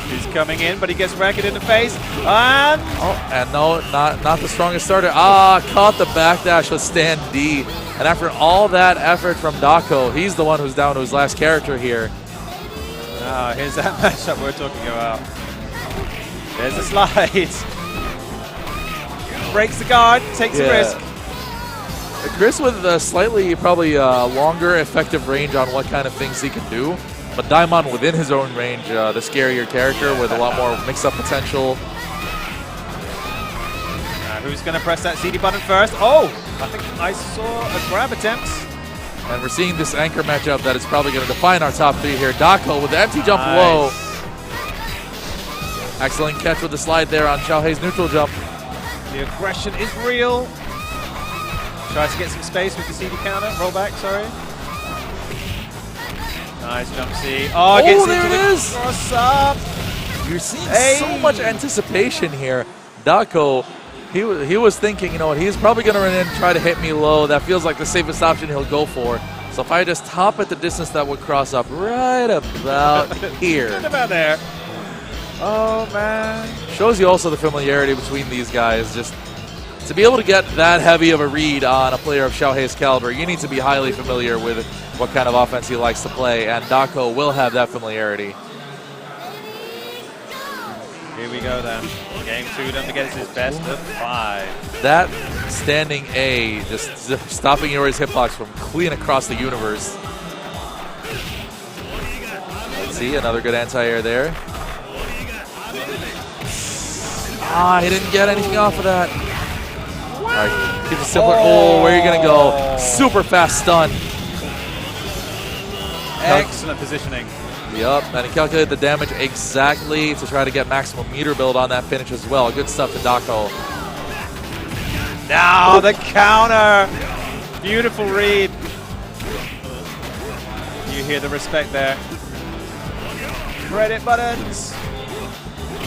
He's coming in, but he gets racked in the face. And no, not the strongest starter. Caught the backdash with stand D. And after all that effort from Dako, he's the one who's down to his last character here. Here's that matchup we're talking about. There's a slide. Breaks the guard, takes a risk. Chris with a slightly, probably longer effective range on what kind of things he can do. But Daimon within his own range, the scarier character with a lot more mix-up potential. Who's going to press that CD button first? Oh, I think I saw a grab attempt. And we're seeing this anchor matchup that is probably going to define our top 3 here. Dako with the empty jump low. Excellent catch with the slide there on Xiaohei's neutral jump. The aggression is real. Tries to get some space with the CD counter. Roll back, sorry. Nice jump C. Oh, gets there into it the is. cross up. You're seeing so much anticipation here. Dako, he was thinking, you know what, he's probably going to run in and try to hit me low. That feels like the safest option he'll go for. So if I just top at the distance, that would cross up right about here. Right about there. Oh, man. Shows you also the familiarity between these guys. Just to be able to get that heavy of a read on a player of Xiaohei's caliber, you need to be highly familiar with what kind of offense he likes to play, and Dako will have that familiarity. Here we go then. Game 2, don't forget it's his best of 5. That standing A, just stopping Yori's hitbox from clean across the universe. Let's see, another good anti-air there. Ah, he didn't get anything off of that. All right, keep it simpler. Oh, where are you going to go? Super fast stun. Excellent positioning. Yep, and he calculated the damage exactly to try to get maximum meter build on that finish as well. Good stuff to Dako. Now the counter. Beautiful read. You hear the respect there. Credit buttons.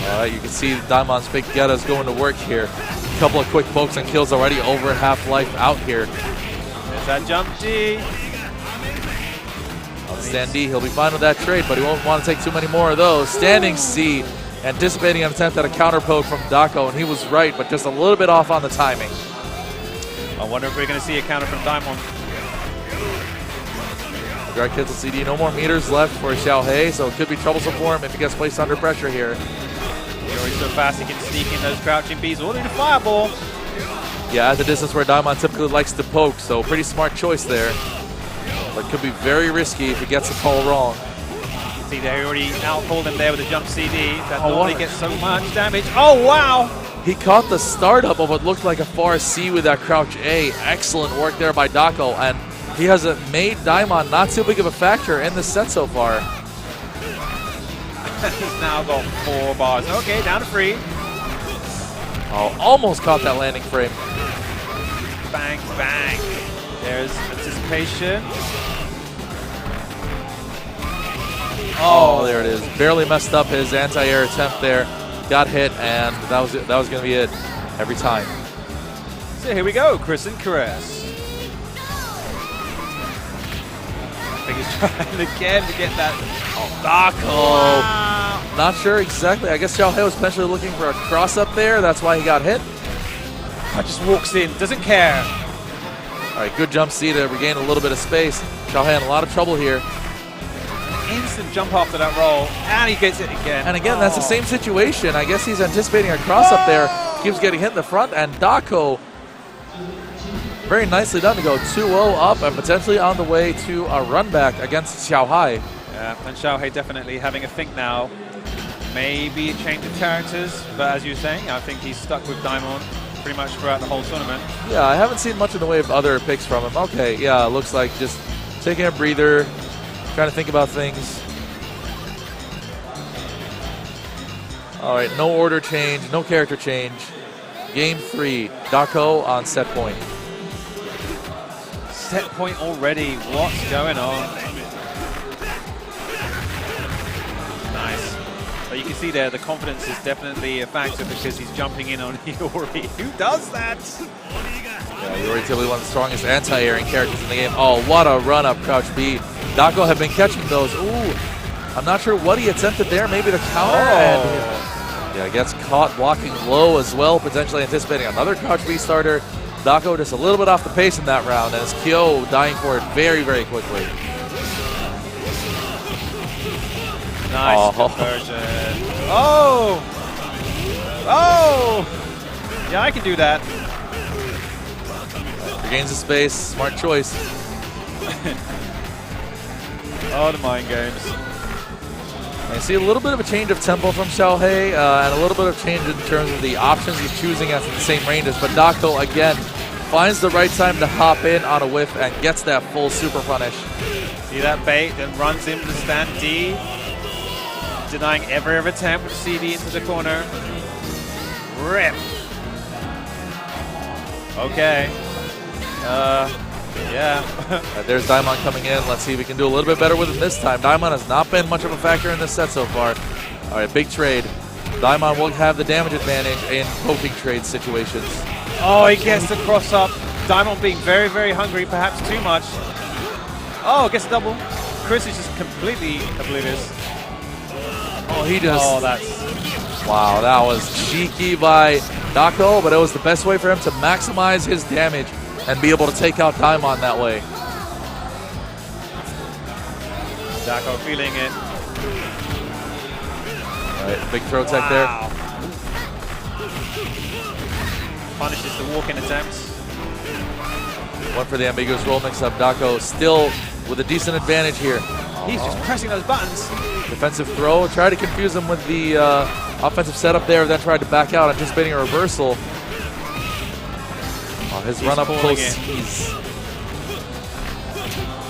All right, you can see Daimon's big Getta's going to work here. A couple of quick pokes and kills already, over half life out here. There's that jump G. Stand D, he'll be fine with that trade, but he won't want to take too many more of those. Standing C, anticipating an attempt at a counter poke from Dako, and he was right, but just a little bit off on the timing. I wonder if we're going to see a counter from Daimon. Guard cancel CD, no more meters left for Xiaohei, so it could be troublesome for him if he gets placed under pressure here. Yori's so fast he can sneak in those crouching Bs all in the fireball. Yeah, at the distance where Daimon typically likes to poke, so pretty smart choice there. But could be very risky if he gets the call wrong. See, they already outcalled him there with a jump CD. That normally gets so much damage. Oh, wow! He caught the startup of what looked like a far C with that crouch A. Excellent work there by Dako, and he has made Daimon not too big of a factor in this set so far. He's now got 4 bars. Okay, down to 3. Oh, almost caught that landing frame. Bang, bang. There's anticipation. Oh, there it is. Barely messed up his anti-air attempt there. Got hit, and that was it. That was going to be it every time. So here we go, Chris and Caress. I think he's trying again to get that. Oh, Dako. Wow. Not sure exactly. I guess Xiaohei was potentially looking for a cross up there. That's why he got hit. Just walks in, doesn't care. All right, good jump C to regain a little bit of space. Xiaohei in a lot of trouble here. Instant jump after that roll, and he gets it again. And again, that's the same situation. I guess he's anticipating a cross up there. Keeps getting hit in the front, and Dako, very nicely done to go 2-0 up and potentially on the way to a run back against Xiaohei. Yeah, and Xiaohei definitely having a think now. Maybe a change of characters, but as you were saying, I think he's stuck with Daimon pretty much throughout the whole tournament. Yeah, I haven't seen much in the way of other picks from him. Okay, yeah, looks like just taking a breather, trying to think about things. All right, no order change, no character change. Game 3, Dako on set point. Set point already. What's going on? Nice. But you can see there, the confidence is definitely a factor because he's jumping in on Yori. Who does that? Yeah, Yori typically one of the strongest anti-airing characters in the game. Oh, what a run-up crouch B. Dako have been catching those. Ooh, I'm not sure what he attempted there. Maybe the counter. And yeah, gets caught blocking low as well, potentially anticipating another crouch B starter. Dako just a little bit off the pace in that round, and it's Kyo dying for it very, very quickly. Nice conversion. Oh! Oh! Yeah, I can do that. Regains the space. Smart choice. Oh, the mind games. I see a little bit of a change of tempo from Xiaohei and a little bit of change in terms of the options he's choosing at the same ranges. But Dako, again, finds the right time to hop in on a whiff and gets that full super punish. See that bait, then runs into the stand D. denying every other attempt with CD into the corner. Rip. Okay. Yeah. There's Daimon coming in. Let's see if we can do a little bit better with him this time. Daimon has not been much of a factor in this set so far. All right, big trade. Daimon will have the damage advantage in poking trade situations. Oh, he gets the cross up. Daimon being very, very hungry, perhaps too much. Oh, gets a double. Chris is just completely oblivious. Oh, he just... Oh, that's... Wow, that was cheeky by Dako, but it was the best way for him to maximize his damage and be able to take out Daimon that way. Dako feeling it. All right, big throw tech there. Punishes the walk-in attempt. One for the ambiguous roll mix-up. Dako still with a decent advantage here. He's just pressing those buttons. Defensive throw. Tried to confuse him with the offensive setup there, then tried to back out, anticipating a reversal. Oh, his run up close.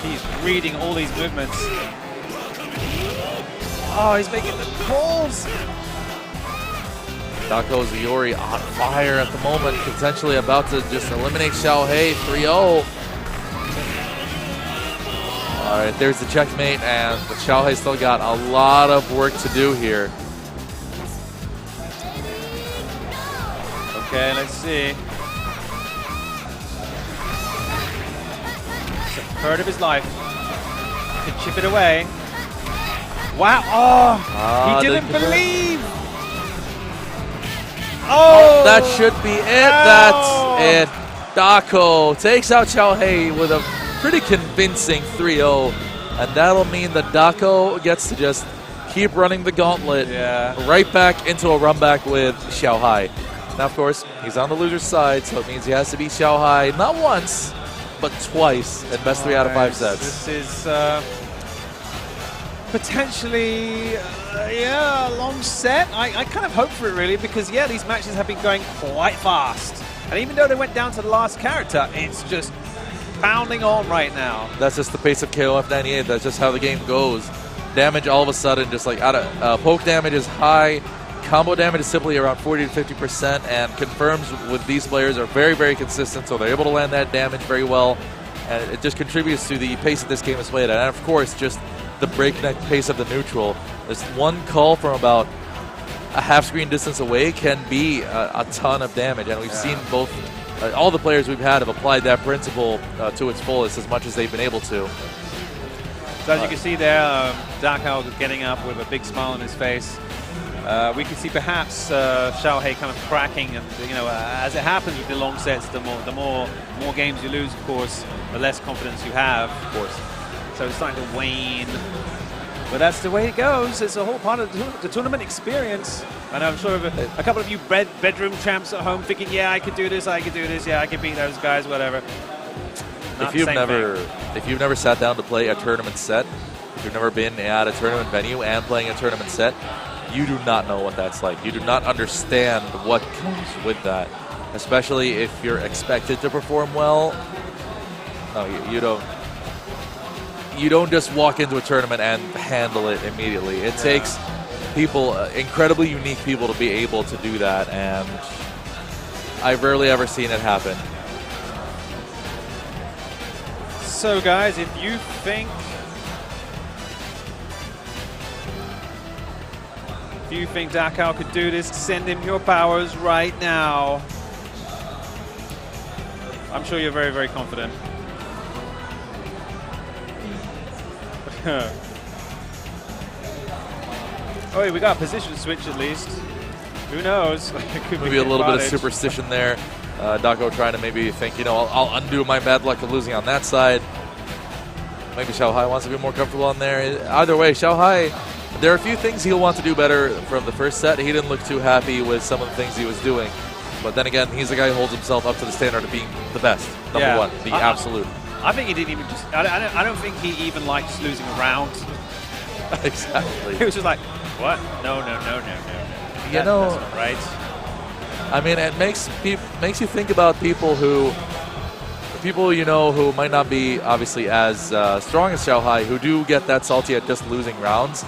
He's reading all these movements. Oh, he's making the calls. Dako Ziori on fire at the moment, potentially about to just eliminate Xiaohei 3-0. All right, there's the checkmate, and Xiaohei still got a lot of work to do here. Okay, let's see. It's a third of his life. Could chip it away. Wow! Oh, he didn't believe. Oh, that should be it. That's it. Dako takes out Xiaohei with a pretty convincing 3-0, and that'll mean that Dako gets to just keep running the gauntlet right back into a run back with Xiaohei. Now, of course, he's on the loser's side, so it means he has to beat Xiaohei not once, but twice in best 3 out of 5 sets. This is potentially, a long set. I kind of hope for it, really, because, these matches have been going quite fast. And even though they went down to the last character, it's just pounding on right now. That's just the pace of KOF 98. That's just how the game goes. Damage all of a sudden, just like out of poke damage is high. Combo damage is simply around 40 to 50%, and confirms with these players are very, very consistent, so they're able to land that damage very well, and it just contributes to the pace that this game is played at. And of course, just the breakneck pace of the neutral. Just one call from about a half screen distance away can be a ton of damage, and we've seen both, all the players we've had have applied that principle to its fullest as much as they've been able to. So as you can see there, Dako getting up with a big smile on his face. We can see perhaps Xiaohei kind of cracking, and as it happens with the long sets, the more games you lose, of course, the less confidence you have, of course. So it's starting to wane, but that's the way it goes. It's a whole part of the tournament experience. And I'm sure a couple of you bedroom champs at home thinking, I could do this, I could beat those guys, whatever. If you've never sat down to play a tournament set, if you've never been at a tournament venue and playing a tournament set, you do not know what that's like. You do not understand what comes with that, especially if you're expected to perform well. No, you don't. You don't just walk into a tournament and handle it immediately. It takes people, incredibly unique people, to be able to do that, and I've rarely ever seen it happen. So, guys, if you think Dako could do this, send him your powers right now. I'm sure you're very, very confident. Oh, we got a position switch at least. Who knows? Could maybe a little bit of superstition there. Dako trying to maybe think, I'll undo my bad luck of losing on that side. Maybe Xiaohei wants to be more comfortable on there. Either way, Xiaohei, there are a few things he'll want to do better from the first set. He didn't look too happy with some of the things he was doing. But then again, he's the guy who holds himself up to the standard of being the best, number one, the absolute. I think he didn't even I don't think he even likes losing a round. Exactly. He was just like, what? No. That's not right. I mean, it makes you think about people who might not be obviously as strong as Xiaohei, who do get that salty at just losing rounds.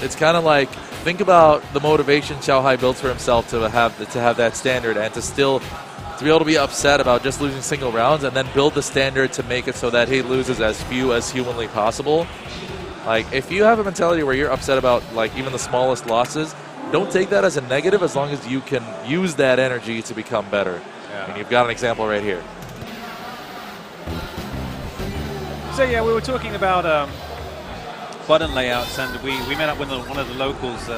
it's kind of like, think about the motivation Xiaohai built for himself to have that standard and to be able to be upset about just losing single rounds and then build the standard to make it so that he loses as few as humanly possible. Like, if you have a mentality where you're upset about, like, even the smallest losses, don't take that as a negative as long as you can use that energy to become better. Yeah. And you've got an example right here. So, yeah, we were talking about button layouts, and we met up with one of the locals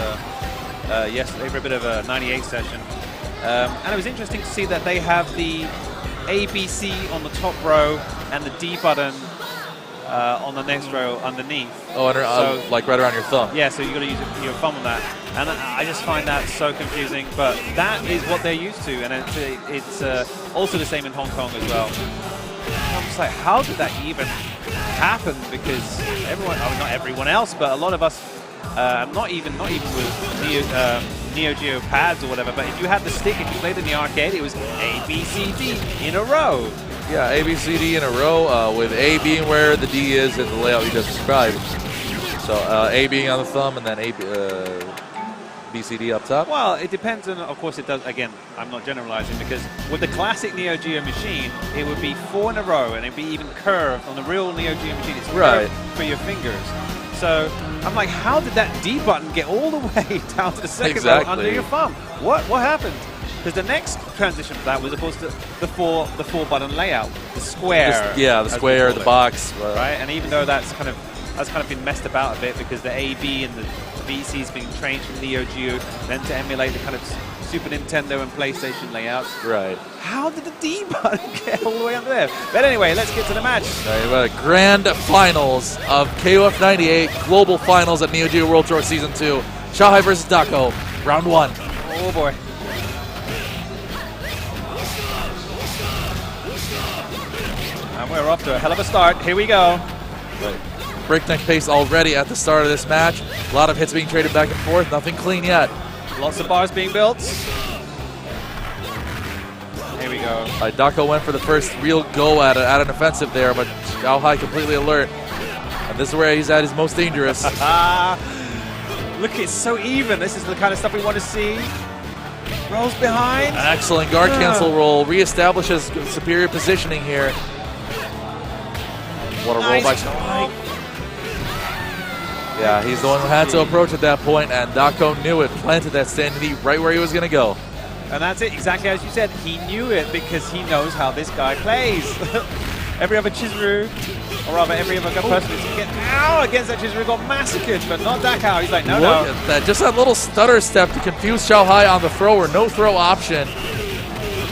yesterday for a bit of a 98 session. And it was interesting to see that they have the ABC on the top row and the D button on the next row underneath. Oh, so, like right around your thumb. Yeah, so you've got to use your thumb on that. And I just find that so confusing, but that is what they're used to, and it's also the same in Hong Kong as well. I'm just like, how did that even happen? Because everyone, I mean, not everyone else, but a lot of us, not even with Neo Geo pads or whatever, but if you had the stick and you played in the arcade, it was A, B, C, D in a row. Yeah, A, B, C, D in a row, with A being where the D is in the layout you just described. So A being on the thumb and then B, C, D up top? Well, it depends on, of course it does, again, I'm not generalizing, because with the classic Neo Geo machine, it would be 4 in a row, and it'd be even curved. On the real Neo Geo machine, it's curved for your fingers. So I'm like, how did that D button get all the way down to the second row under your thumb? What happened? Because the next transition for that was, of course, the four button layout, the square. The square, the box, right? And even though that's kind of been messed about a bit because the AB and the BC is being changed from Neo Geo then to emulate the kind of Super Nintendo and PlayStation layouts. Right. How did the D button get all the way under there? But anyway, let's get to the match. Right, grand finals of KOF 98 Global Finals at Neo Geo World Tour Season 2. Xiaohai versus Dako, round 1. Oh boy. And we're off to a hell of a start. Here we go. Right. Breakneck pace already at the start of this match. A lot of hits being traded back and forth. Nothing clean yet. Lots of bars being built. Here we go. Dako went for the first real go at an offensive there, but Xiaohai completely alert. And this is where he's at his most dangerous. Look, it's so even. This is the kind of stuff we want to see. Rolls behind. An excellent guard cancel roll. Reestablishes superior positioning here. What a roll by Xiaohai. Yeah, he's the one who had to approach at that point, and Dako knew it. Planted that standing knee right where he was going to go. And that's it, exactly as you said. He knew it because he knows how this guy plays. Every other Chizuru, or rather every other person who's against that Chizuru got massacred, but not Dako. He's like, no. Look at that. Just that little stutter step to confuse Xiaohai on the thrower. No throw option.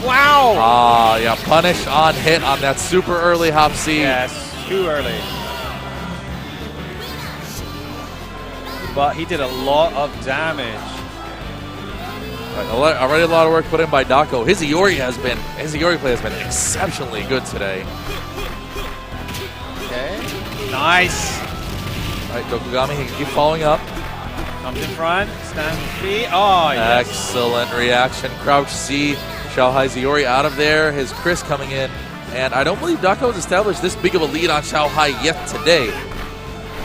Wow. Yeah, punish on hit on that super early hop C. Yes, too early. But he did a lot of damage. Already a lot of work put in by Dako. His Iori play has been exceptionally good today. Okay. Nice. All right, Dokugami, he can keep following up. Comes in front, stands free. Oh, yes. Excellent reaction. Crouch C. Xiaohai's Iori out of there. His Chris coming in. And I don't believe Dako has established this big of a lead on Xiaohai yet today.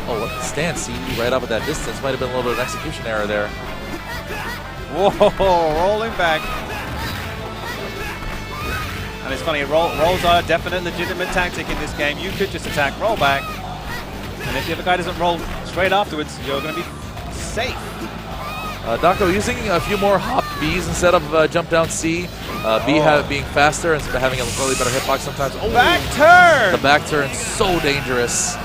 Oh, what the stand C right up at that distance. Might have been a little bit of an execution error there. Whoa, rolling back. And it's funny, rolls are a definite legitimate tactic in this game. You could just attack, roll back. And if the other guy doesn't roll straight afterwards, you're going to be safe. Dako using a few more hop Bs instead of jump down C. B being faster and having a really better hitbox sometimes. Oh, back turn! The back turn, so dangerous.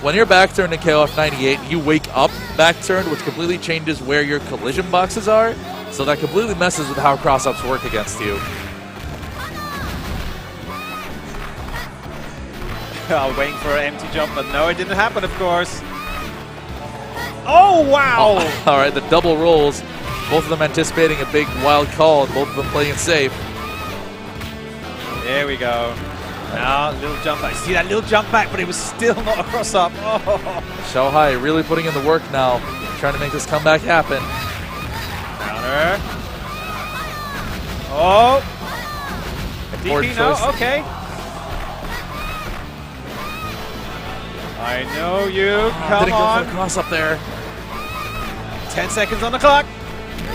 When you're back turned in KOF 98, you wake up back turned, which completely changes where your collision boxes are. So that completely messes with how cross-ups work against you. I was waiting for an empty jump, but no, it didn't happen, of course. Oh, wow! Oh, all right, the double rolls. Both of them anticipating a big wild call, and both of them playing it safe. There we go. Now, little jump back. See that little jump back, but it was still not a cross-up. Oh. Xiaohai really putting in the work now, trying to make this comeback happen. Counter. Oh. DP, no? Okay. I know you. Come Didn't on. go for the cross-up there. 10 seconds on the clock.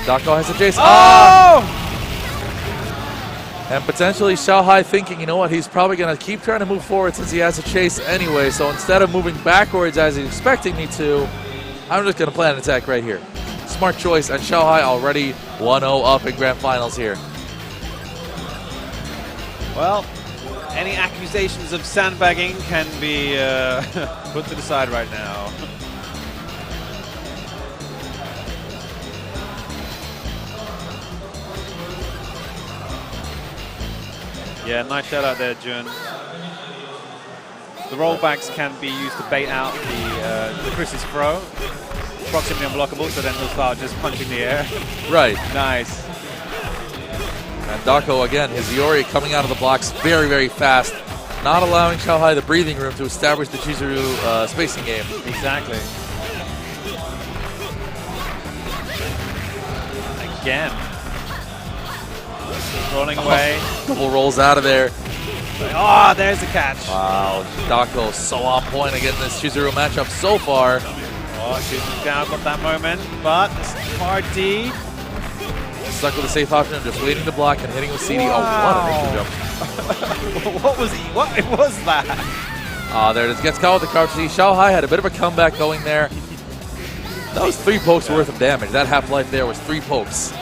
Dako has a chase. Oh! And potentially Xiaohai thinking, you know what, he's probably going to keep trying to move forward since he has a chase anyway. So instead of moving backwards as he's expecting me to, I'm just going to plan an attack right here. Smart choice, and Xiaohai already 1-0 up in Grand Finals here. Well, any accusations of sandbagging can be put to the side right now. Yeah, nice shout out there, Jun. The rollbacks can be used to bait out the Chris's throw. Proximity unblockable, so then he'll start just punching the air. Right. Nice. And Dako, again, his Yori coming out of the blocks very, very fast, not allowing Xiaohai the breathing room to establish the Chizuru spacing game. Exactly. Again. Rolling away. Double rolls out of there. Oh, there's the catch. Wow, Dako so on point again in this Chizuru matchup so far. Oh, Chizuru's down, got that moment, but party. Stuck with a safe option, just waiting to block and hitting with CD. Wow. Oh, what a major jump. What was that? There it is. Gets caught with the crouch C. Xiaohai had a bit of a comeback going there. That was 3 pokes worth of damage. That half-life there was 3 pokes.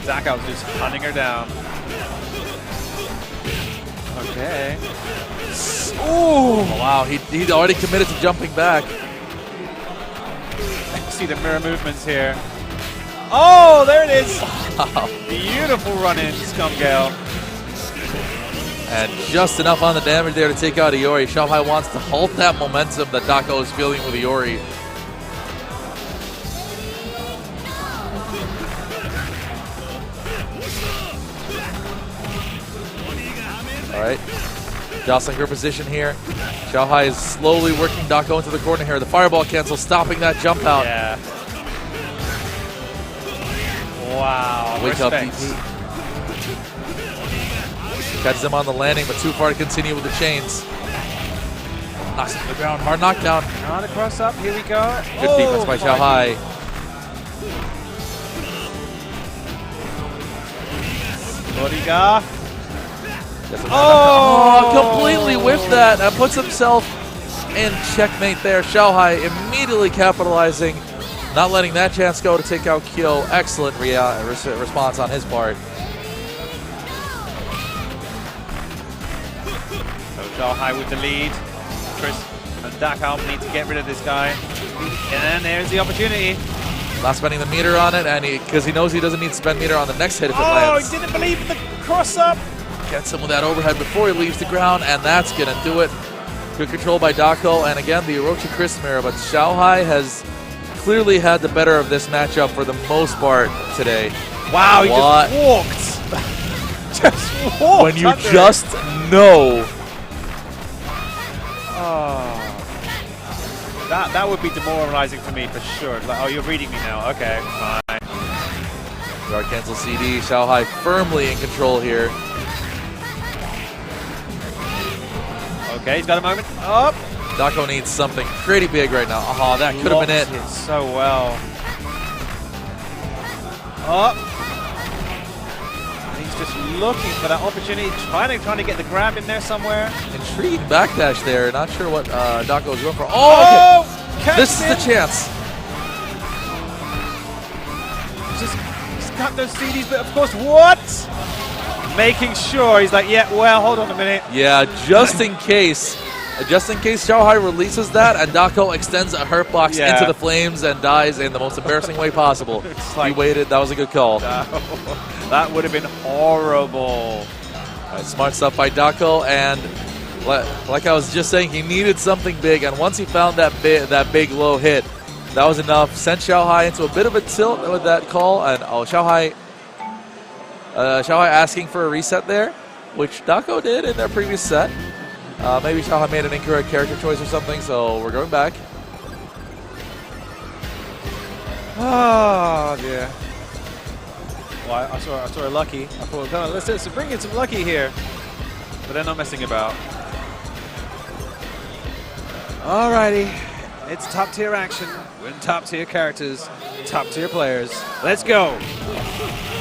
Dako was just hunting her down. Okay. Ooh! Wow, he'd already committed to jumping back. See the mirror movements here. Oh, there it is. Wow. Beautiful run-in, Scumgale. And just enough on the damage there to take out Iori. Xiaohai wants to halt that momentum that Dako is feeling with Iori. All right. Jostling her position here. Xiaohai is slowly working Dako into the corner here. The fireball cancel, stopping that jump out. Yeah. Wow. Wake up, Respect. DP. Catches him on the landing, but too far to continue with the chains. Knocks him to the ground. Hard knockdown. On the cross up. Here we go. Good defense by Xiaohai. Bodiga. Oh, completely whiffed that and puts himself in checkmate there. Xiaohai immediately capitalizing, not letting that chance go to take out Kyo. Excellent response on his part. So Xiaohai with the lead. Chris and Dako need to get rid of this guy. And there's the opportunity. Not spending the meter on it, and because he knows he doesn't need to spend meter on the next hit if it Oh, lands. he didn't believe the cross up. Gets him with that overhead before he leaves the ground, and that's going to do it. Good control by Dako, and again, the Orochi Chris mirror, but Xiaohai has clearly had the better of this matchup for the most part today. Wow, he What? just walked. Just walked. When you under it. just know. Oh. That would be demoralizing for me for sure. Like, oh, you're reading me now. Okay, fine. Guard cancel CD. Xiaohai firmly in control here. Okay, he's got a moment. Up. Dako needs something pretty big right now. Oh, that could have been it. Blocked so well. Up. He's just looking for that opportunity, trying to get the grab in there somewhere. Intriguing backdash there. Not sure what Dako is going for. Oh, okay. This is the chance. He's got those CDs, but of course, what? Making sure he's like, yeah, well, hold on a minute. Yeah, just in case Xiaohai releases that and Dako extends a hurt box into the flames and dies in the most embarrassing way possible. Like, he waited. That was a good call. That would have been horrible. Right, smart stuff by Dako, and like I was just saying, he needed something big, and once he found that big low hit, that was enough. Sent Xiaohai into a bit of a tilt with that call, and Xiaohai asking for a reset there, which Dako did in their previous set. Maybe Xiaohai made an incorrect character choice or something, so we're going back. Oh, dear. Well, I saw a lucky. I thought, oh, let's bring in some lucky here. But they're not messing about. Alrighty. It's top tier action. We're in top tier characters, top tier players. Let's go.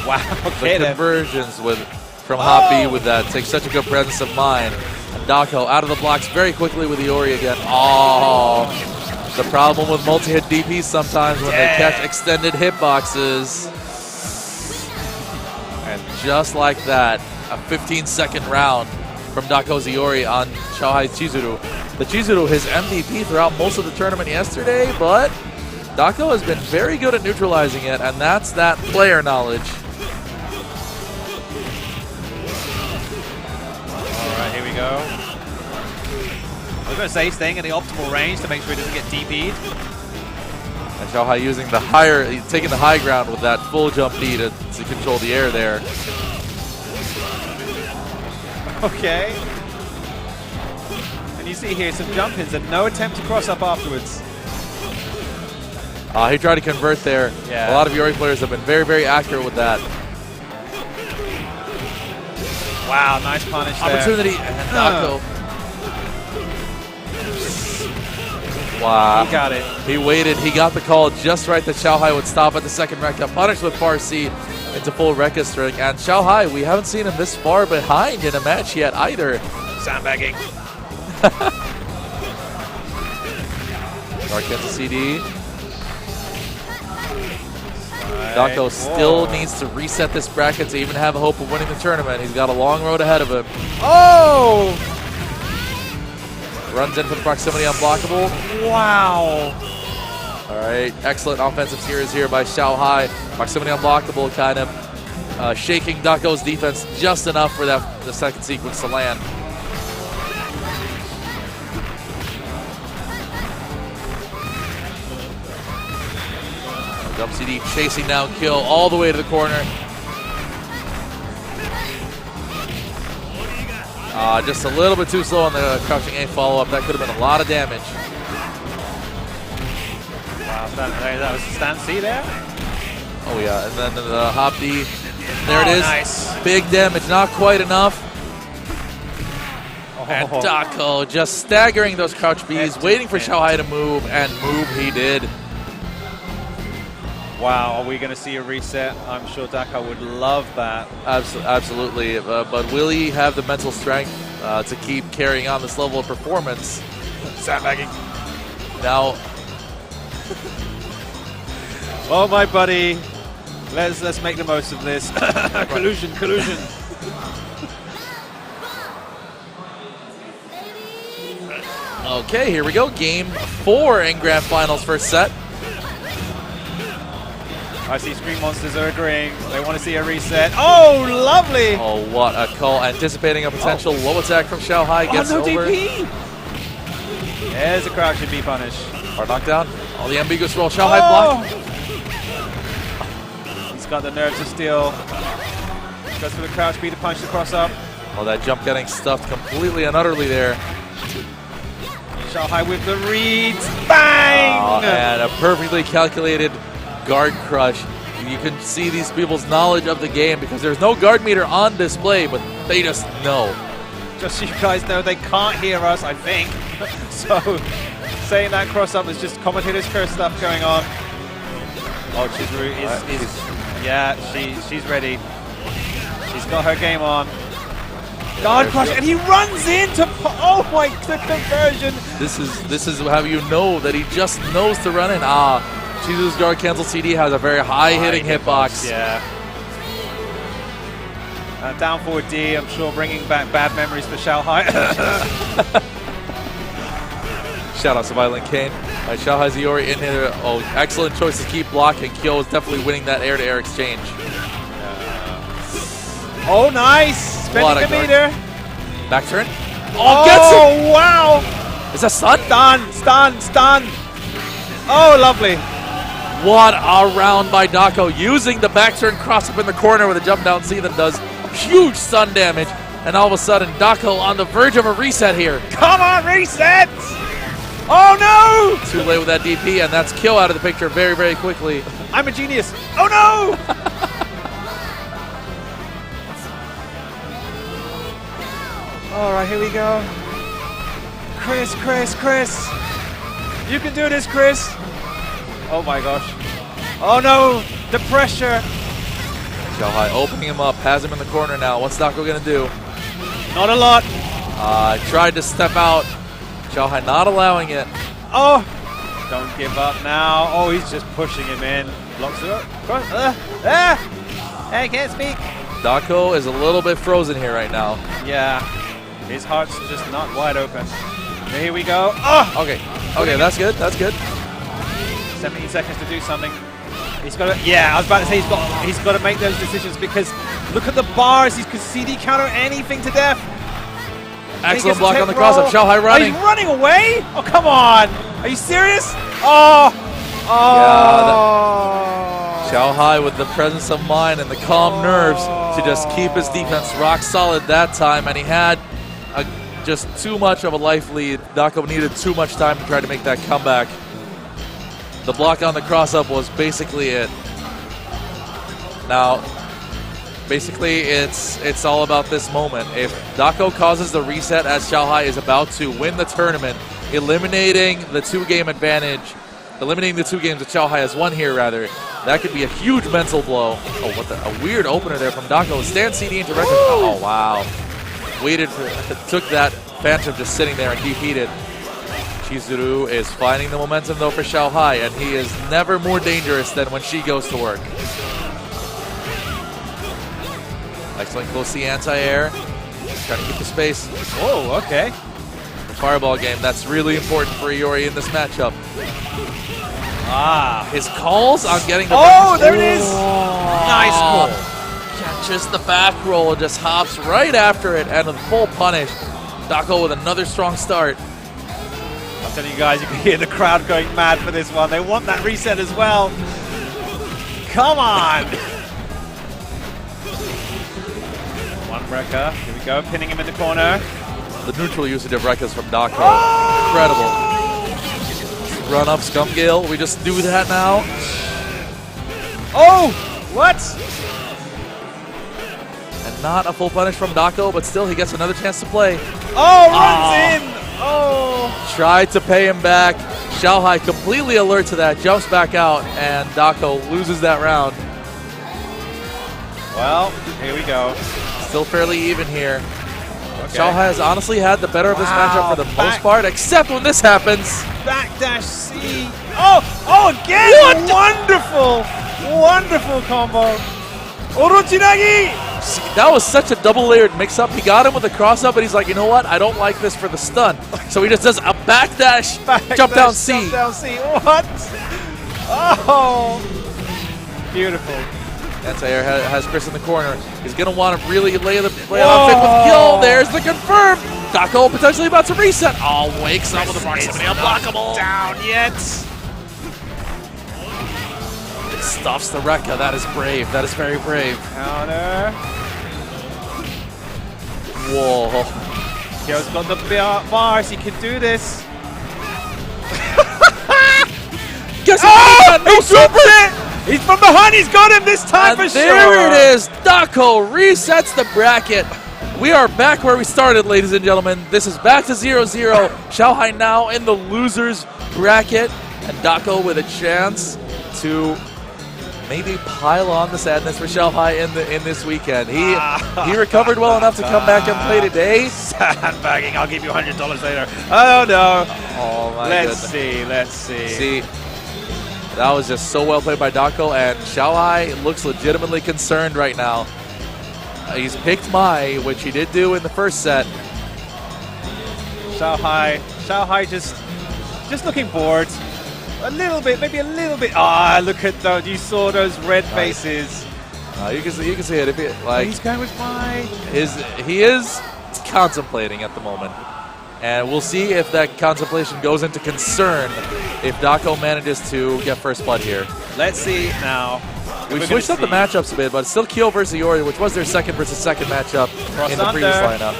Wow. Okay, the conversions from Hoppy with that takes such a good presence of mind. And Dako out of the blocks very quickly with Iori again. Oh, the problem with multi-hit DPs sometimes when they catch extended hitboxes. And just like that, a 15-second round from Dako's Iori on Xiaohai's Chizuru. The Chizuru, his MVP throughout most of the tournament yesterday, but Dako has been very good at neutralizing it, and that's that player knowledge. All right, here we go. I was going to say staying in the optimal range to make sure he doesn't get DP'd. And Xiaohai using the taking the high ground with that full jump D to control the air there. Okay. And you see here some jump-ins and no attempt to cross up afterwards. He tried to convert there. Yeah. A lot of Iori players have been very, very accurate with that. Wow, nice punish there. Opportunity, and Dako. Wow. He got it. He waited. He got the call just right that Xiaohai would stop at the second Rekka. Punished with Farsi into full Rekka string. And Xiaohai, we haven't seen him this far behind in a match yet either. Sandbagging. Dark gets a CD. Dako still needs to reset this bracket to even have a hope of winning the tournament. He's got a long road ahead of him. Oh! Runs in for the proximity unblockable. Wow. All right, excellent offensive series here by Xiaohai. Proximity unblockable kind of shaking Dako's defense just enough for the second sequence to land. Jump CD chasing down kill all the way to the corner. Just a little bit too slow on the crouching A follow-up. That could have been a lot of damage. Wow, that was a stand C there. Oh yeah, and then the hop D. There it is. Nice. Big damage, not quite enough. And Dako just staggering those crouch Bs, waiting for Xiaohai to move, and move he did. Wow, are we going to see a reset? I'm sure Dako would love that. Absolutely, but will he have the mental strength to keep carrying on this level of performance? Sandbagging. Now, well, my buddy, let's make the most of this. Collusion. Okay, here we go. Game 4 in Grand Finals, first set. I see Screen Monsters are agreeing. They want to see a reset. Oh, lovely! Oh, what a call. Anticipating a potential low attack from Xiaohai. Gets no over. DP! There's a crouching B punish. Hard knockdown. Oh, the ambiguous roll. Xiaohai blocked. He's got the nerve to steal. Goes for the crouch B to punch the cross up. Oh, that jump getting stuffed completely and utterly there. Xiaohai with the reads. Bang! Oh, and a perfectly calculated guard crush. You can see these people's knowledge of the game because there's no guard meter on display, but they just know. Just so you guys know, they can't hear us, I think. So, saying that cross up is just commentator's curse stuff going on. Oh, Chizuru she's ready. She's got her game on. Guard crush, and he runs into. Oh my, the conversion. This is how you know that he just knows to run in. Chizuru's guard cancel CD has a very high hitting hitbox. Yeah. Down forward D, I'm sure bringing back bad memories for Xiaohai. Shout out to Violent Kane. Xiaohai's Iori in here. Oh, excellent choice to keep blocking. Kyo is definitely winning that air-to-air exchange. Oh, nice! Spending the meter. Back turn. Oh, gets it! Oh, wow! Is that stun? Stun! Oh, lovely. What a round by Dako, using the back turn cross up in the corner with a jump down C that does huge stun damage. And all of a sudden, Dako on the verge of a reset here. Come on, reset! Oh no! Too late with that DP, and that's Kyo out of the picture very, very quickly. I'm a genius. Oh no! All right, here we go. Chris. You can do this, Chris. Oh my gosh. Oh no, the pressure. Xiaohai opening him up, has him in the corner now. What's Dako going to do? Not a lot. Tried to step out. Xiaohai not allowing it. Oh, don't give up now. Oh, he's just pushing him in. Blocks it up. I can't speak. Dako is a little bit frozen here right now. Yeah, his heart's just not wide open. Here we go. Oh! Okay, that's good. That's good. 17 seconds to do something. He's got to. Yeah, I was about to say he's got to make those decisions because look at the bars. He could CD counter anything to death. Excellent block on the cross up. Xiaohai running. Oh, he's running away. Oh, come on. Are you serious? Oh. Yeah, Xiaohai with the presence of mind and the calm nerves to just keep his defense rock solid that time, and he had just too much of a life lead. Dako needed too much time to try to make that comeback. The block on the cross-up was basically it. Now, basically, it's all about this moment. If Dako causes the reset as Xiaohai is about to win the tournament, eliminating the 2-game advantage, eliminating the 2 games that Xiaohai has won here, rather, that could be a huge mental blow. Oh, what a weird opener there from Dako. Stand CD into record. Oh, wow. Waited for, took that Phantom just sitting there and defeated. Chizuru is finding the momentum, though, for Xiaohai, and he is never more dangerous than when she goes to work. Excellent close to the anti-air. Trying to keep the space. Oh, okay. The fireball game, that's really important for Iori in this matchup. His calls on getting the there it is! Nice call. Catches the back roll, just hops right after it, and with full punish. Dako with another strong start. I'm telling you guys, you can hear the crowd going mad for this one. They want that reset as well. Come on! One Rekka. Here we go, pinning him in the corner. The neutral usage of Rekkas from Dako. Incredible. Run up Scum Gale. We just do that now. Oh! What? And not a full punish from Dako, but still he gets another chance to play. Oh, runs in! Oh! Tried to pay him back. Xiaohai completely alert to that, jumps back out, and Dako loses that round. Well, here we go. Still fairly even here. Okay. Xiaohai has honestly had the better of this matchup for the most part, except when this happens. Backdash C. Oh, again! What? Wonderful combo. Orochinagi! See, that was such a double-layered mix-up. He got him with a cross-up, and he's like, you know what? I don't like this for the stun. So he just does a backdash, jump down C. Jump down C. What? Oh! Beautiful. Anti-air has Chris in the corner. He's going to want to really lay on thick with Gil. There's the confirm. Dako potentially about to reset. Oh, wakes up with the proximity unblockable. Down yet. Stuffs the Rekka. That is brave. That is very brave. Counter. Whoa. Gil's got the bars. He can do this. Guess what? He dropped it! He's from behind. He's got him this time for sure. There it is. Dako resets the bracket. We are back where we started, ladies and gentlemen. This is back to 0-0. Xiaohai now in the losers bracket, and Dako with a chance to maybe pile on the sadness for Xiaohai in this weekend. He recovered well enough to come back and play today. Sandbagging. I'll give you $100 later. Oh no. Oh my goodness. Let's see. See, that was just so well played by Dako, and Xiaohai looks legitimately concerned right now. He's picked Mai, which he did do in the first set. Xiaohai just looking bored. A little bit, maybe a little bit. Look at those. You saw those red faces. You can see it. He's going with Mai. He is contemplating at the moment. And we'll see if that contemplation goes into concern if Dako manages to get first blood here. Let's see now. We've switched up the matchups a bit, but it's still Kyo versus Iori, which was their second versus second matchup in the previous lineup.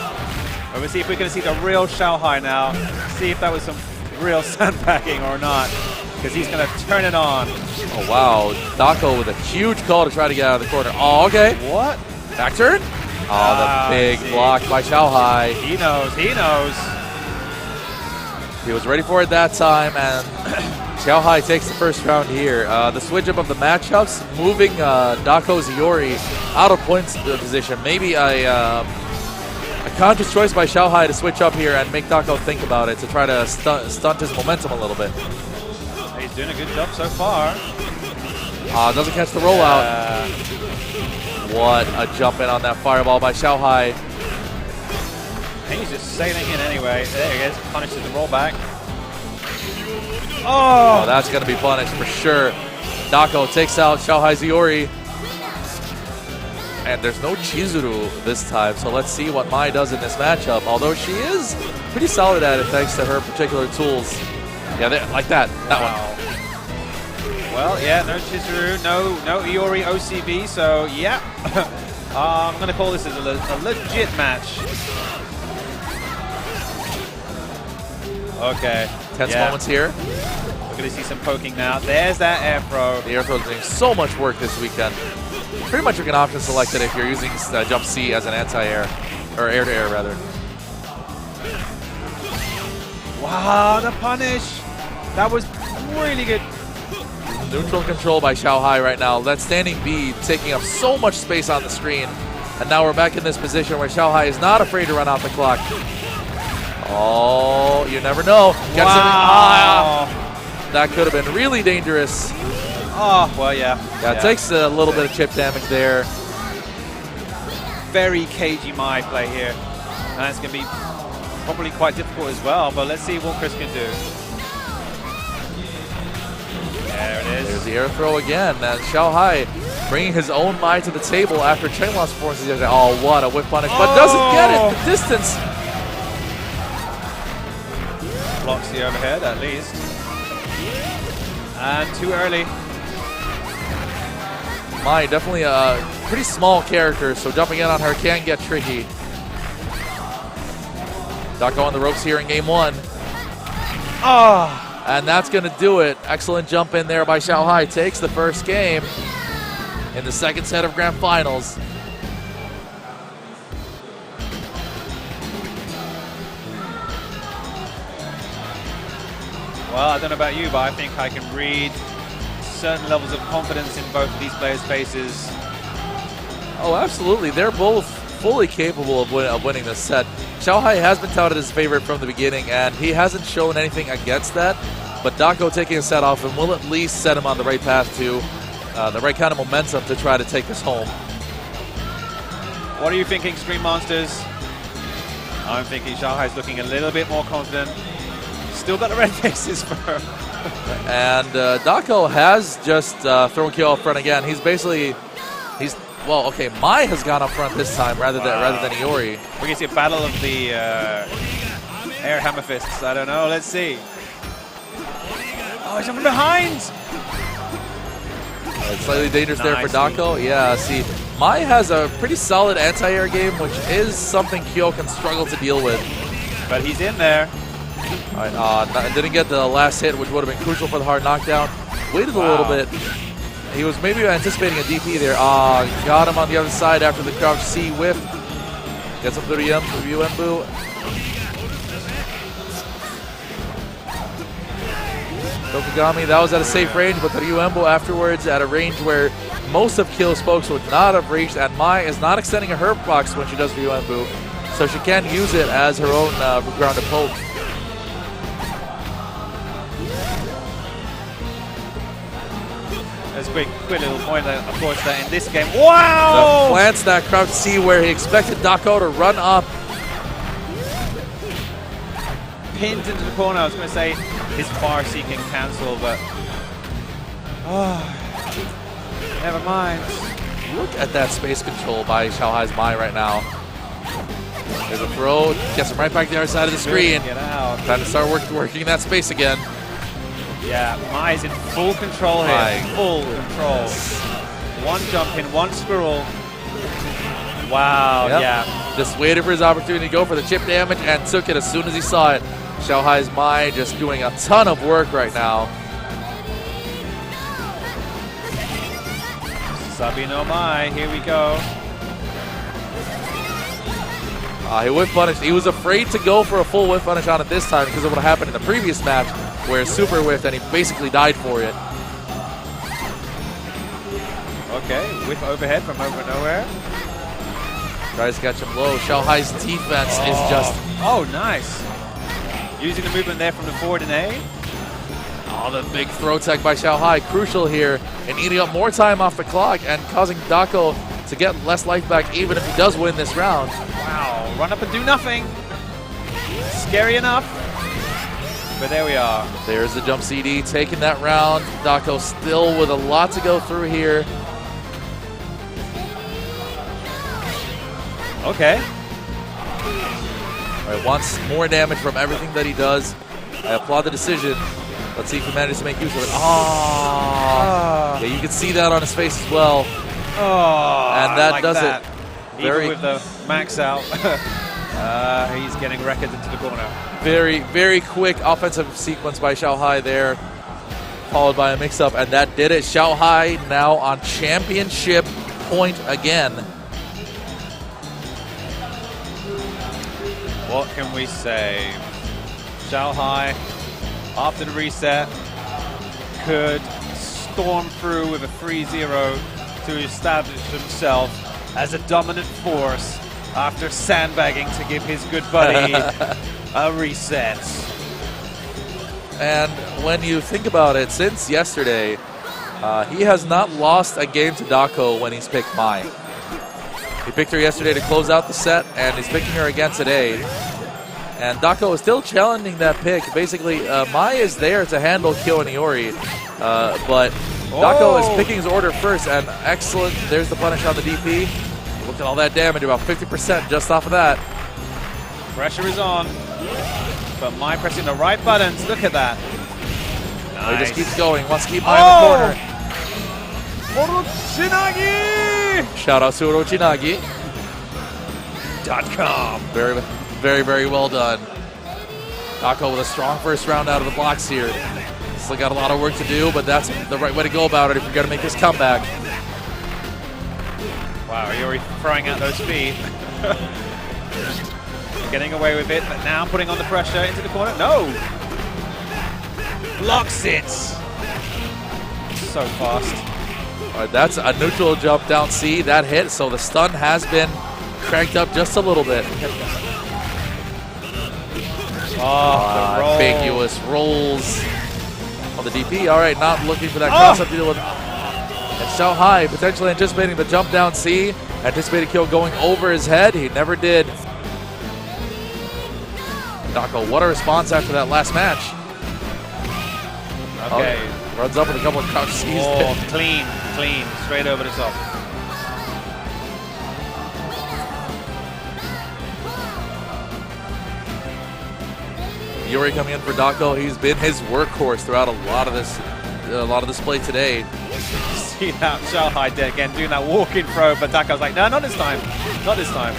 And we'll see if we're going to see the real Xiaohai now. See if that was some real sandbagging or not, because he's going to turn it on. Oh, wow. Dako with a huge call to try to get out of the corner. Oh, okay. What? Back turn? Oh, the big block by Xiaohai. He knows. He was ready for it that time, and Xiao Hai takes the first round here. The switch up of the matchups, moving Dako Ziori out of points position. Maybe a conscious choice by Xiao Hai to switch up here and make Dako think about it to try to stunt his momentum a little bit. He's doing a good job so far. Doesn't catch the rollout. What a jump in on that fireball by Xiao Hai. He's just sailing in anyway. There he is. Punishes the rollback. Oh, That's going to be punished for sure. Dako takes out Xiao Hai Ziori. And there's no Chizuru this time, so let's see what Mai does in this matchup. Although she is pretty solid at it thanks to her particular tools. Yeah, like that. That one. Well, yeah, no Chizuru, no Iori OCB, so yeah. I'm going to call this as a legit match. Okay. Tense moments here. We're going to see some poking now. There's that air throw. The air throw is doing so much work this weekend. Pretty much you can option select it if you're using jump C as an anti-air, or air-to-air rather. Wow, the punish. That was really good. Neutral control by Xiao Hai right now. That standing B taking up so much space on the screen. And now we're back in this position where Xiao Hai is not afraid to run out the clock. Oh, you never know. Wow. That could have been really dangerous. Oh, well, yeah. Yeah, it takes a little bit of chip damage there. Very cagey Mai play here. And it's going to be probably quite difficult as well, but let's see what Chris can do. There it is. There's the air throw again. And Xiao Hai bringing his own Mai to the table after Chenglong's performance the other day. Oh, what a whip punish, but doesn't get it. The distance. Blocks the overhead at least. And too early. Mai, definitely a pretty small character, so jumping in on her can get tricky. Dako on the ropes here in game one. And that's going to do it. Excellent jump in there by Xiao Hai. Takes the first game in the second set of Grand Finals. Well, I don't know about you, but I think I can read certain levels of confidence in both of these players' faces. Oh, absolutely. They're both fully capable of winning this set. Xiao Hai has been touted as favorite from the beginning, and he hasn't shown anything against that. But Dako taking a set off him will at least set him on the right path to the right kind of momentum to try to take this home. What are you thinking, Stream Monsters? I'm thinking Xiao Hai's looking a little bit more confident. Still got the red faces for her. And Dako has just thrown KO up front again. Well, okay, Mai has gone up front this time rather than Iori. We're going to see a battle of the air hammer fists. I don't know. Let's see. Oh, he's from behind. It's slightly dangerous there for Dako. Yeah, see, Mai has a pretty solid anti-air game, which is something Kyo can struggle to deal with. But he's in there. All right, didn't get the last hit, which would have been crucial for the hard knockdown. Waited a little bit. He was maybe anticipating a DP there. Got him on the other side after the crouch C whiff. Gets up to Ryuembu. Tokugami, that was at a safe range, but the Ryuembu afterwards at a range where most of Kyo's spokes would not have reached, and Mai is not extending a herb box when she does Ryuembu, so she can use it as her own grounded poke. There's a quick little point, of course, that in this game, wow! The plants that crouch C where he expected Dako to run up. Pinned into the corner. I was going to say his far C can cancel, but never mind. Look at that space control by Xiao Hai's Mai right now. There's a throw, gets him right back to the other side of the screen. Get out. Trying to start working that space again. Yeah, Mai's in full control here. Full control. One jump in, one squirrel. Wow, Yep. yeah. Just waited for his opportunity to go for the chip damage and took it as soon as he saw it. Xiao Hai's Mai just doing a ton of work right now. Sabi no Mai, here we go. He whiff punished. He was afraid to go for a full whiff punish on it this time because of what happened in the previous match where super whiffed and he basically died for it. Okay, whiff overhead from over nowhere. Tries to catch him low. Xiaohai's defense is just... Oh, nice. Using the movement there from the forward and A. Oh, the big throw tech by Xiaohai. Crucial here and eating up more time off the clock and causing Dako to get less life back even if he does win this round. Wow, run up and do nothing. Scary enough. But there we are. There's the jump CD taking that round. Dako still with a lot to go through here. Okay. All right, wants more damage from everything that he does. I applaud the decision. Let's see if he manages to make use of it. Oh, yeah, you can see that on his face as well. Oh, and that like does that. it. Even with the max out, he's getting records into the corner. Very, very quick offensive sequence by Xiaohai there, followed by a mix-up, and that did it. Xiaohai now on championship point again. What can we say? Xiaohai, after the reset, could storm through with a 3-0 to establish himself as a dominant force after sandbagging to give his good buddy a reset. And when you think about it, since yesterday, he has not lost a game to Dako when he's picked Mai. He picked her yesterday to close out the set, and he's picking her again today. And Dako is still challenging that pick. Basically, Mai is there to handle Kyo and Iori, but Dako is picking his order first, and excellent. There's the punish on the DP. Look at all that damage, about 50% just off of that. Pressure is on, but Mai pressing the right buttons. Look at that. Nice. He just keeps going, wants to keep Mai in the corner. Orochinagi! Shout out to Orochinagi. .com. Very, very, very well done. Dako with a strong first round out of the blocks here. Still got a lot of work to do, but that's the right way to go about it if you're going to make this comeback. Wow, Iori throwing out those feet. Getting away with it, but now putting on the pressure into the corner. No! Blocks it! So fast. All right, that's a neutral jump down C. That hit, so the stun has been cranked up just a little bit. Oh, the roll. Ambiguous rolls on the DP. All right, not looking for that cross-up deal with. And Xiaohai potentially anticipating the jump down C. Anticipated kill going over his head. He never did. Dako, what a response after that last match. Okay. Oh, runs up with a couple of crouch C's. Oh, clean, straight over the top. Iori coming in for Dako. He's been his workhorse throughout a lot of this play today. See that Xiaohai again doing that walk-in throw, but Dako's like, no, not this time. Not this time.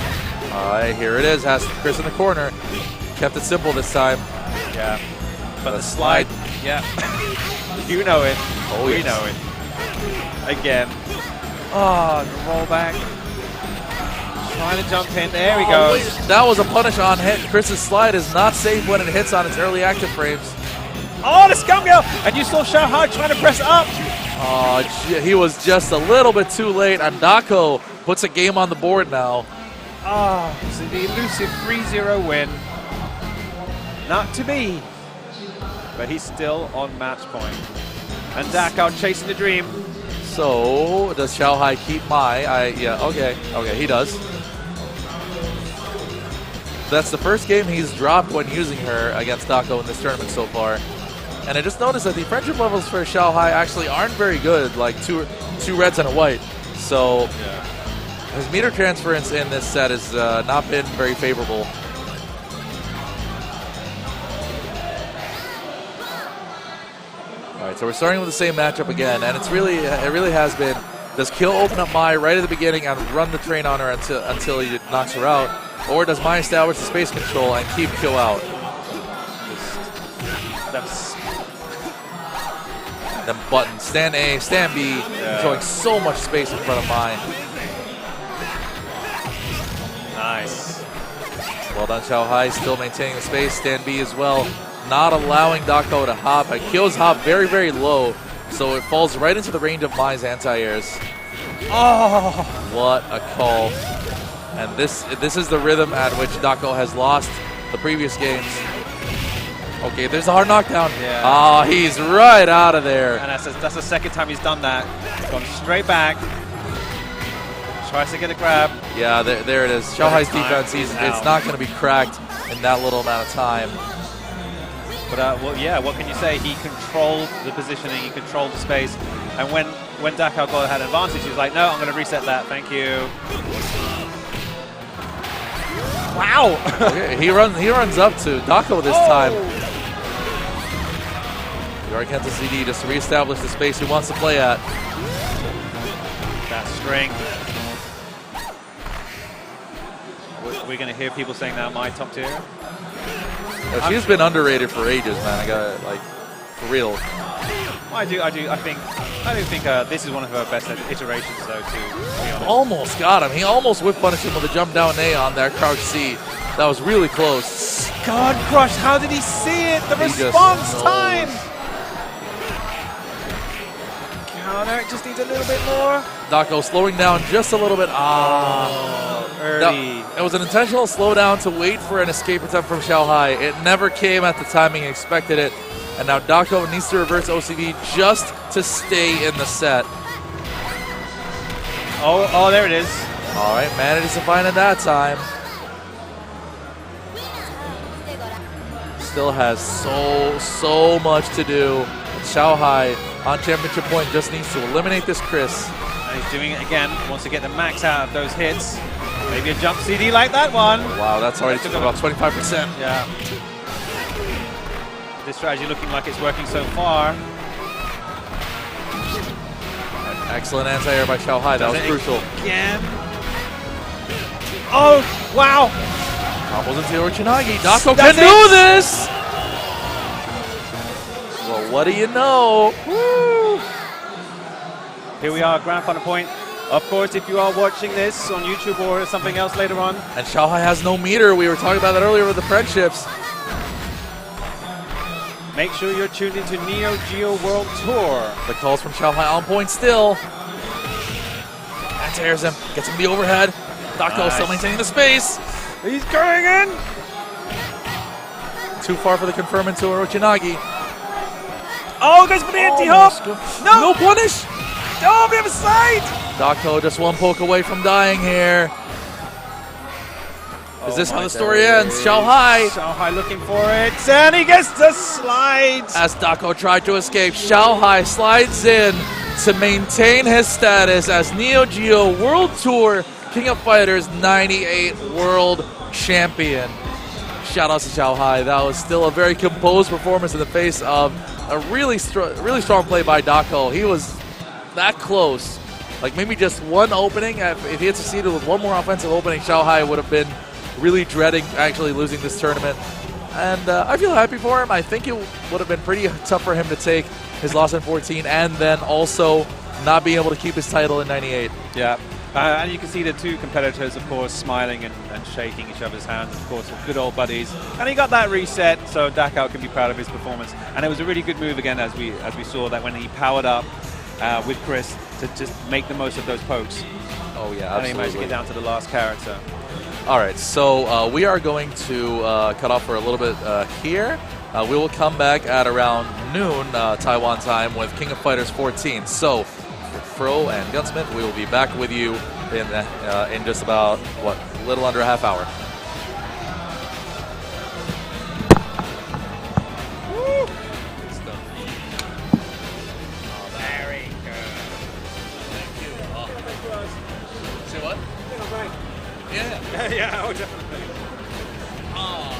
All right, here it is. Has Chris in the corner. Kept it simple this time. Yeah. But the slide, yeah. You know it. Oh, we yes. know it. Again. Oh, the rollback. Trying to jump in. There he goes. That was a punish on hit. Chris's slide is not safe when it hits on its early active frames. Oh, the scum girl! And you saw Xiaohai trying to press up. Oh, he was just a little bit too late, and Dako puts a game on the board now. Oh, so the elusive 3-0 win. Not to be. But he's still on match point. And Dako chasing the dream. So, does Xiaohai keep Mai? Yeah, okay, he does. That's the first game he's dropped when using her against Dako in this tournament so far. And I just noticed that the friendship levels for Xiaohai actually aren't very good, like two reds and a white. So his meter transference in this set has not been very favorable. All right, so we're starting with the same matchup again, and it really has been. Does Kill open up Mai right at the beginning and run the train on her until he knocks her out? Or does Mai establish the space control and keep Kill out? Then button, stand A, stand B, showing so much space in front of Mai. Nice. Well done, Xiaohai, still maintaining the space. Stand B as well, not allowing Dako to hop. It kills hop very, very low, so it falls right into the range of Mai's anti-airs. Oh! What a call. And this is the rhythm at which Dako has lost the previous games. Okay, there's a hard knockdown. Yeah. Ah, he's right out of there. And that's the second time he's done that. He's gone straight back. Tries to get a grab. Yeah, there it is. Xiaohai's defense, it's not going to be cracked in that little amount of time. But well, yeah, what can you say? He controlled the positioning, he controlled the space, and when Dako had advantage, he was like, no, I'm going to reset that, thank you. Wow! Okay, he runs up to Dako this time. The Argenta CD just reestablished the space he wants to play at. That string. We're going to hear people saying now my top tier. Yeah, she's been underrated for ages, man. I got like for real. I do think this is one of her best iterations, though. To be honest. Almost got him. He almost whip punished him with a jump down A on that crouch C. That was really close. God Crush, how did he see it? The response time. Counter just needs a little bit more. Dako slowing down just a little bit. Early. It was an intentional slowdown to wait for an escape attempt from Xiaohai. It never came at the timing he expected it. And now Dako needs to reverse OCV just to stay in the set. Oh, there it is. All right, manages to find it that time. Still has so much to do. Xiaohai on championship point just needs to eliminate this Chris. And he's doing it again. Wants to get the max out of those hits. Maybe a jump CD like that one. Wow, that's already took about 25%. Yeah. This strategy looking like it's working so far. Excellent anti-air by Xiaohai. That was crucial. Again. Oh, wow. Combos into Orichinagi. Dako can do this! Well, what do you know? Woo. Here we are, grand final point. Of course, if you are watching this on YouTube or something else later on. And Xiaohai has no meter. We were talking about that earlier with the friendships. Make sure you're tuned into Neo Geo World Tour. The calls from Xiaohai on point still. Anti-airs him. Gets him the overhead. Dako still maintaining the space. He's going in. Too far for the confirm into Orichinagi. Oh, goes for the anti-hop. No punish. Oh, we have a side. Dako just one poke away from dying here. Is this how the story ends? Xiaohai looking for it, and he gets the slide. As Dako tried to escape, Xiaohai slides in to maintain his status as Neo Geo World Tour King of Fighters 98 World Champion. Shout out to Xiaohai. That was still a very composed performance in the face of a really strong play by Dako. He was that close. Like maybe just one opening. If he had succeeded with one more offensive opening, Xiaohai would have been really dreading actually losing this tournament. And I feel happy for him. I think it would have been pretty tough for him to take his loss in 14 and then also not being able to keep his title in 98. Yeah. And you can see the two competitors, of course, smiling and shaking each other's hands, of course, good old buddies. And he got that reset, so Dako can be proud of his performance. And it was a really good move again, as we saw that when he powered up with Chris to just make the most of those pokes. Oh yeah, absolutely. And he managed to get down to the last character. All right, so we are going to cut off for a little bit here. We will come back at around noon Taiwan time with King of Fighters 14. So, Fro and Gunsmith, we will be back with you in just about, what, a little under a half hour. Woo! Good stuff. Oh, very good. Thank you. Oh. Say what? Yeah. Yeah, oh, definitely. Oh.